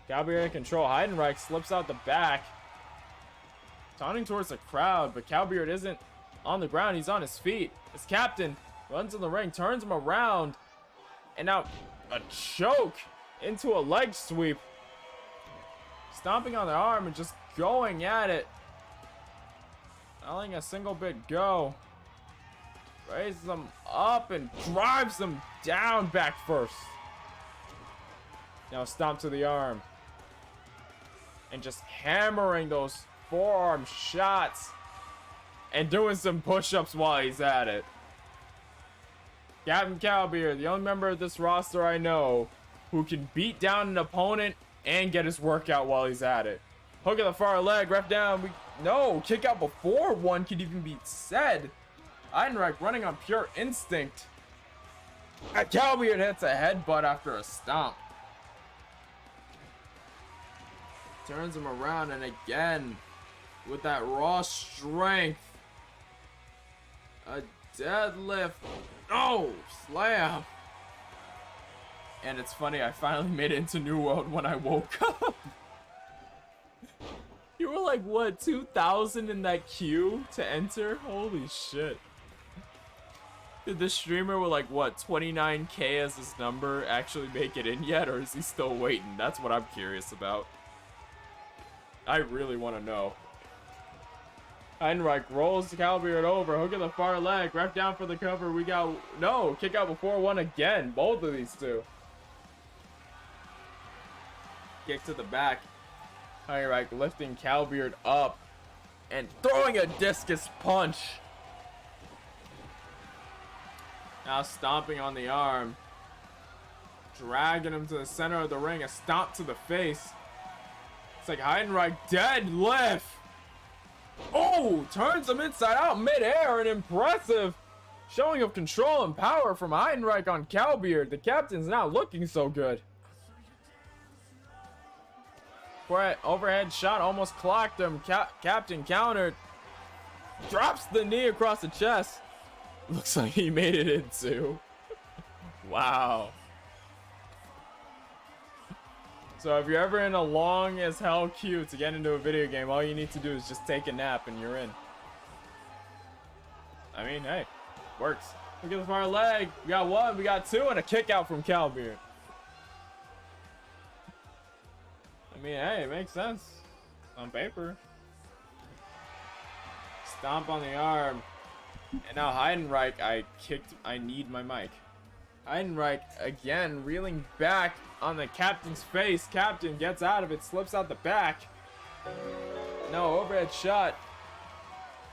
Cowbeard in control. Heidenreich slips out the back, taunting towards the crowd, but Cowbeard isn't on the ground. He's on his feet. His captain runs in the ring, turns him around, and now a choke into a leg sweep. Stomping on the arm and just going at it. Not letting a single bit go. Raises him up and drives him down back first. Now stomp to the arm. And just hammering those forearm shots. And doing some push-ups while he's at it. Captain Cowbeard, the only member of this roster I know who can beat down an opponent and get his workout while he's at it. Hook of the far leg, ref down. No, kick out before one could even be said. Heidenreich running on pure instinct. Cowbeard hits a headbutt after a stomp. Turns him around, and again, with that raw strength. A deadlift. Oh, slam. And it's funny, I finally made it into New World when I woke up. You were like, what, 2,000 in that queue to enter? Holy shit. Did the streamer with like, what, 29K as his number actually make it in yet? Or is he still waiting? That's what I'm curious about. I really want to know. Heinrich rolls the Calbeard over. Hook at the far leg. Ref down for the cover. We got... No! Kick out before one again. Both of these two. Kick to the back. Heinrich lifting Calbeard up. And throwing a discus punch. Now stomping on the arm. Dragging him to the center of the ring. A stomp to the face. It's like Heinrich deadlift. Oh, turns him inside out mid-air. An impressive showing of control and power from Heinrich on Calbeard. The captain's not looking so good. Overhead shot almost clocked him. Captain countered. Drops the knee across the chest. Looks like he made it in too. Wow. So if you're ever in a long as hell queue to get into a video game, all you need to do is just take a nap and you're in. I mean, hey, works. Look at the far leg. We got one, we got two, and a kick out from Calbeard. I mean, hey, it makes sense on paper. Stomp on the arm. And now Heidenreich, I need my mic. Heidenreich again reeling back on the captain's face. Captain gets out of it, slips out the back. No, overhead shot.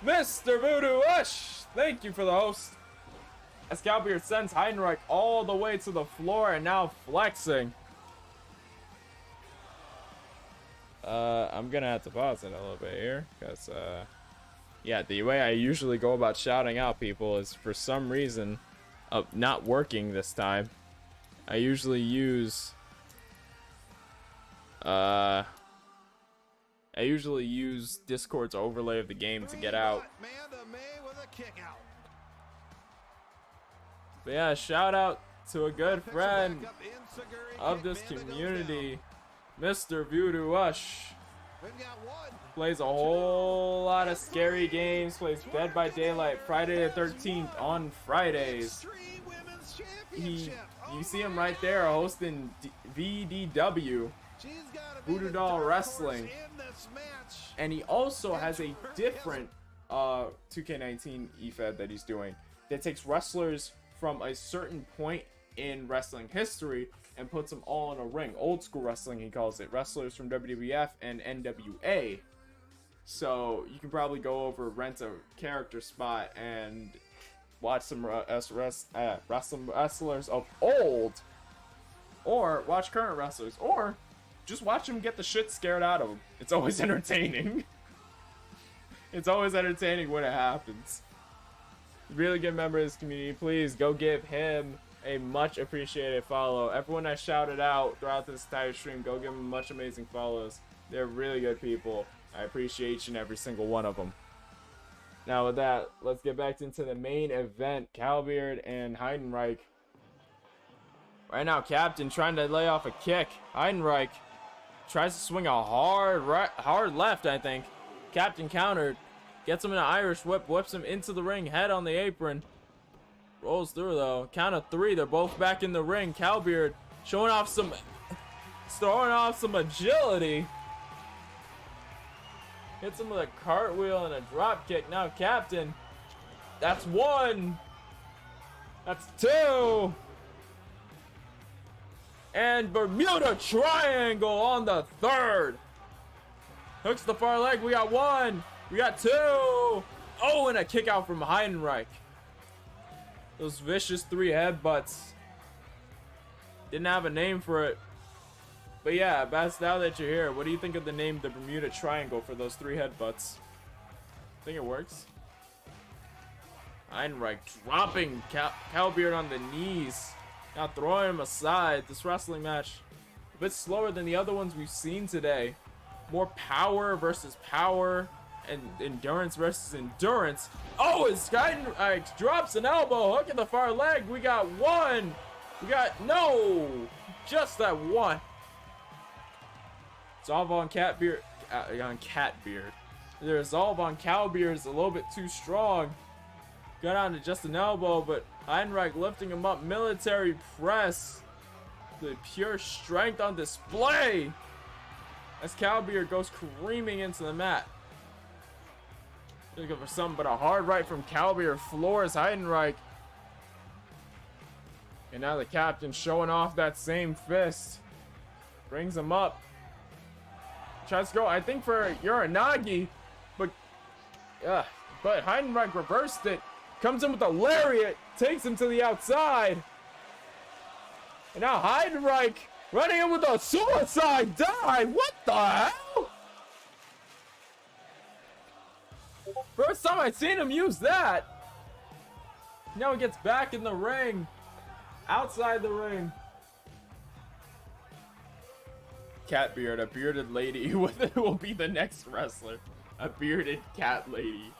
Mr. Voodoo Ush, thank you for the host. As Calbeard sends Heidenreich all the way to the floor and now flexing. I'm gonna have to pause it a little bit here because yeah, the way I usually go about shouting out people is for some reason not working this time. I usually use Discord's overlay of the game to get out. But yeah, shout out to a good friend of this community, Mr. Voodoo Ush. Plays a whole lot of scary games, plays Dead by Daylight, Friday the 13th on Fridays. You see him right there hosting VDW, Voodoo Doll Wrestling. And he also has a different 2K19 eFed that he's doing that takes wrestlers from a certain point in wrestling history and puts them all in a ring. Old school wrestling, he calls it. Wrestlers from WWF and NWA. So you can probably go over, rent a character spot, and watch some wrestlers of old, or watch current wrestlers, or just watch them get the shit scared out of them. It's always entertaining. It's always entertaining when it happens. Really good member of this community. Please go give him a much appreciated follow. Everyone I shouted out throughout this entire stream, go give them much amazing follows. They're really good people. I appreciate each and every single one of them. Now with that, let's get back into the main event. Calbeard and Heidenreich. Right now, Captain trying to lay off a kick. Heidenreich tries to swing a hard left, I think. Captain countered. Gets him in an Irish whip. Whips him into the ring. Head on the apron. Rolls through though. Count of three. They're both back in the ring. Calbeard throwing off some agility. Hits him with a cartwheel and a drop kick. Now Captain. That's one. That's two. And Bermuda Triangle on the third. Hooks the far leg. We got one. We got two. Oh, and a kick out from Heidenreich. Those vicious three headbutts. Didn't have a name for it. But yeah, Baz, now that you're here, what do you think of the name the Bermuda Triangle for those three headbutts? Think it works? Heinrich dropping Calbeard on the knees. Now throwing him aside. This wrestling match a bit slower than the other ones we've seen today. more power versus power and endurance versus endurance. Oh, his guy drops an elbow, hook in the far leg. We got one. We got no, just that one. Resolve on Catbeard. On Catbeard. The resolve on Cowbeard is a little bit too strong. Got on to just an elbow, but Heinrich lifting him up. Military press. The pure strength on display. As Cowbeard goes creaming into the mat. Looking for something but a hard right from Cowbeard. Floors Heidenreich. And now the captain showing off that same fist. Brings him up. Tries to go, I think, for Uranagi. But Heidenreich reversed it. Comes in with a lariat. Takes him to the outside. And now Heidenreich running in with a suicide dive. What the hell? First time I've seen him use that. Now he gets back in the ring. Outside the ring. Catbeard, a bearded lady will be the next wrestler. A bearded cat lady.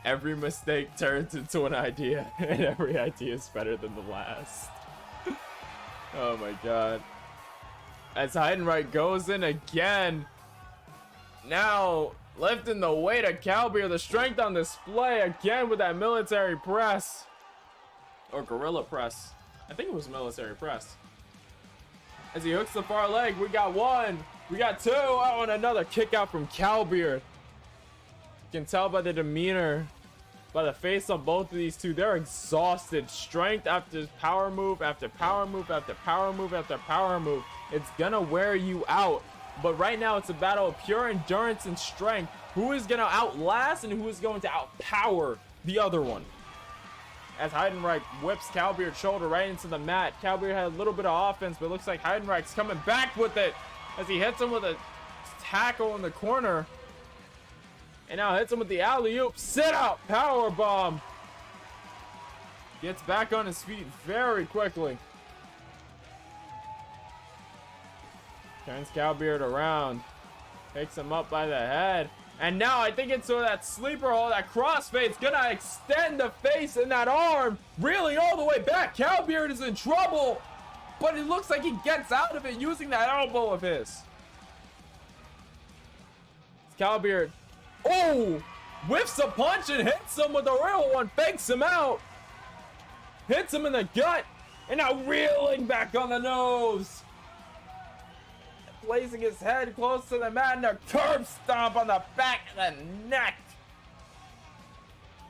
Every mistake turns into an idea, and every idea is better than the last. Oh my god. As Heidenreich goes in again. Now, lifting the weight of Cowbeard, the strength on display again with that military press. Or gorilla press. I think it was military press. As he hooks the far leg, we got one. We got two. Oh, and another kick out from Cowbeard. You can tell by the demeanor, by the face on both of these two, they're exhausted. Strength after power move, after power move, after power move, after power move. It's gonna wear you out. But right now, it's a battle of pure endurance and strength. Who is gonna outlast and who is going to outpower the other one? As Heidenreich whips Cowbeard's shoulder right into the mat. Cowbeard had a little bit of offense, but it looks like Heidenreich's coming back with it as he hits him with a tackle in the corner. And now hits him with the alley-oop. Sit out power bomb. Gets back on his feet very quickly. Turns Cowbeard around. Takes him up by the head. And now I think it's that sleeper hold, that crossfade's gonna extend the face and that arm really all the way back. Cowbeard is in trouble, but it looks like he gets out of it using that elbow of his. Cowbeard, oh, whiffs a punch and hits him with a real one, fakes him out, hits him in the gut, and now reeling back on the nose. Placing his head close to the mat and a curb stomp on the back of the neck.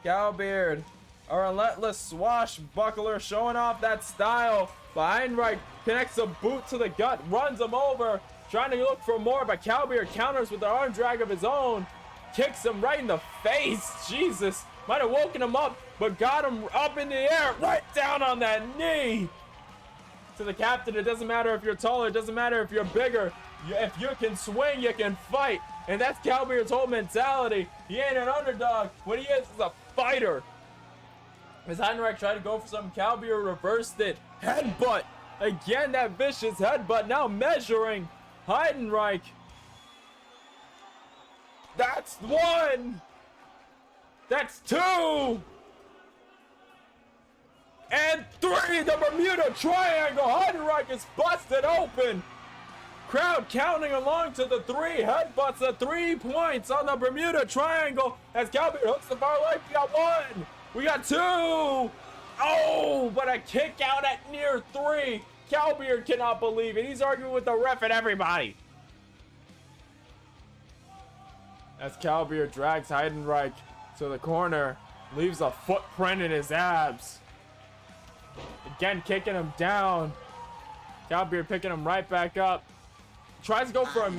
Cowbeard, a relentless swashbuckler, showing off that style. Heinrich connects a boot to the gut, runs him over, trying to look for more, but Cowbeard counters with an arm drag of his own. Kicks him right in the face. Jesus, might have woken him up, but got him up in the air, right down on that knee. To the captain, it doesn't matter if you're taller, it doesn't matter if you're bigger. If you can swing, you can fight. And that's Cowbeard's whole mentality. He ain't an underdog. What he is a fighter. As Heinrich tried to go for something, Cowbeard reversed it. Headbutt. Again, that vicious headbutt. Now measuring. Heidenreich. That's one. That's two. And three. The Bermuda Triangle. Heidenreich is busted open. Crowd counting along to the three headbutts, the 3 points on the Bermuda Triangle as Cowbeard hooks the far leg. We got one. We got two. Oh, but a kick out at near three. Cowbeard cannot believe it. He's arguing with the ref and everybody. As Cowbeard drags Heidenreich to the corner, leaves a footprint in his abs. Again, kicking him down. Cowbeard picking him right back up. Tries to go for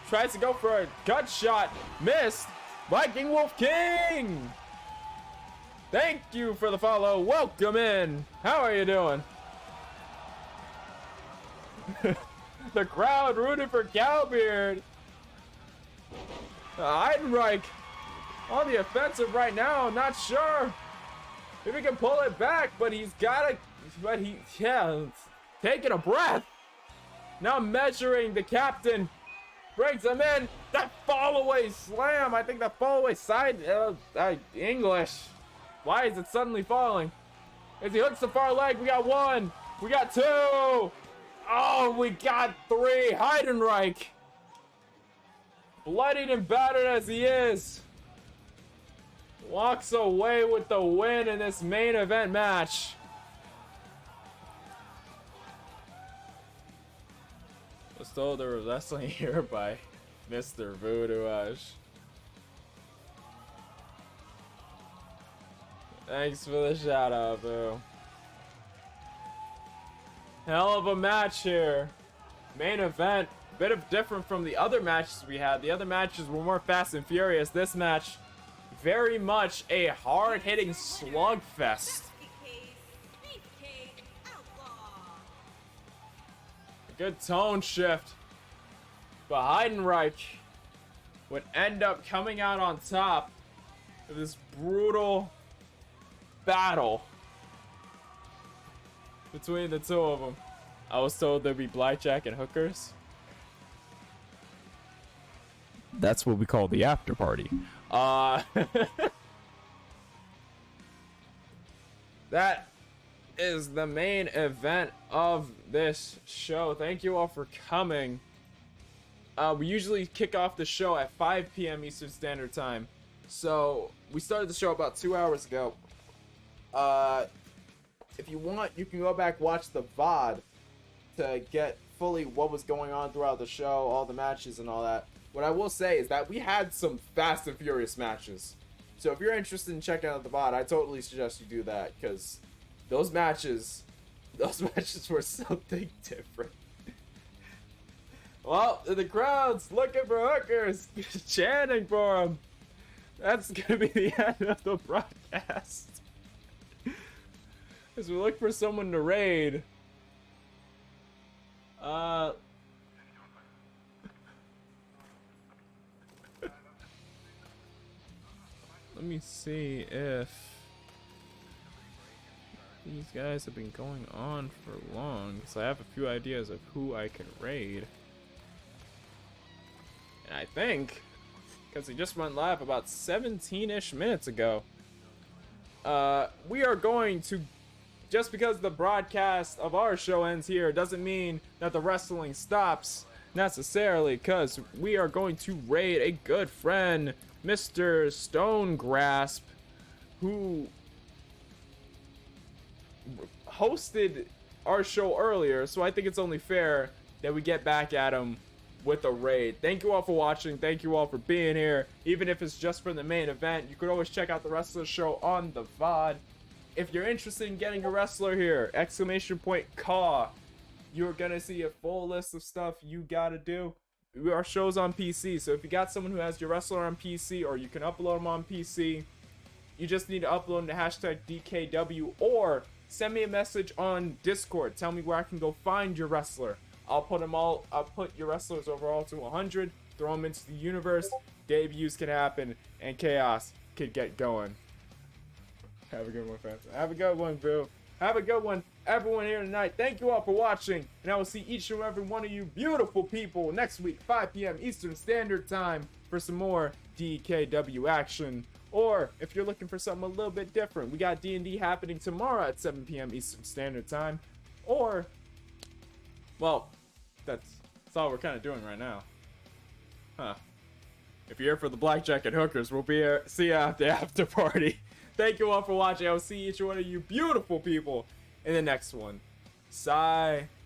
tries to go for a gut shot. Missed. Viking Wolf King. Thank you for the follow. Welcome in. How are you doing? The crowd rooted for Cowbeard. Heidenreich on the offensive right now. Not sure if he can pull it back, but he's got it. But taking a breath. Now measuring, the captain brings him in. That fall away slam. I think that fall away side. English. Why is it suddenly falling? As he hooks the far leg, we got 1. We got 2. Oh, we got 3. Heidenreich. Bloodied and battered as he is, walks away with the win in this main event match. Was told they were wrestling here by Mr. Voodoo. Thanks for the shout out, boo. Hell of a match here. Main event, a bit of different from the other matches we had. The other matches were more fast and furious. This match, very much a hard-hitting slugfest. A good tone shift. But Heidenreich would end up coming out on top of this brutal battle between the two of them. I was told there'd be blackjack and hookers. That's what we call the after party. That is the main event of this show. Thank you all for coming. We usually kick off the show at 5 p.m. Eastern Standard Time. So we started the show about 2 hours ago. If you want, you can go back watch the VOD to get fully what was going on throughout the show, all the matches and all that. What I will say is that we had some fast and furious matches. So if you're interested in checking out the VOD, I totally suggest you do that, because those matches were something different. Well, the crowd's looking for hookers, chanting for them. That's gonna be the end of the broadcast. As we look for someone to raid. Let me see if these guys have been going on for long, because I have a few ideas of who I can raid. And I think, because he just went live about 17-ish minutes ago, we are going to, just because the broadcast of our show ends here doesn't mean that the wrestling stops necessarily, because we are going to raid a good friend, Mr. Stonegrasp, who hosted our show earlier, so I think it's only fair that we get back at him with a raid. Thank you all for watching. Thank you all for being here. Even if it's just for the main event, you could always check out the rest of the show on the VOD. If you're interested in getting a wrestler here, !CAW, you're gonna see a full list of stuff you gotta do. Our show's on PC, so if you got someone who has your wrestler on PC, or you can upload them on PC, you just need to upload the hashtag DKW, or send me a message on Discord. Tell me where I can go find your wrestler. I'll put your wrestlers overall to 100, throw them into the universe, debuts can happen, and chaos could get going. Have a good one, fans. Have a good one, boo. Have a good one, everyone here tonight. Thank you all for watching, and I will see each and every one of you beautiful people next week, 5 p.m. Eastern Standard Time, for some more DKW action. Or, if you're looking for something a little bit different, we got D&D happening tomorrow at 7 p.m. Eastern Standard Time. Or, well, that's all we're kind of doing right now. Huh. If you're here for the blackjack and hookers, we'll be here. See you at the after party. Thank you all for watching. I will see each one of you beautiful people in the next one. Sayonara.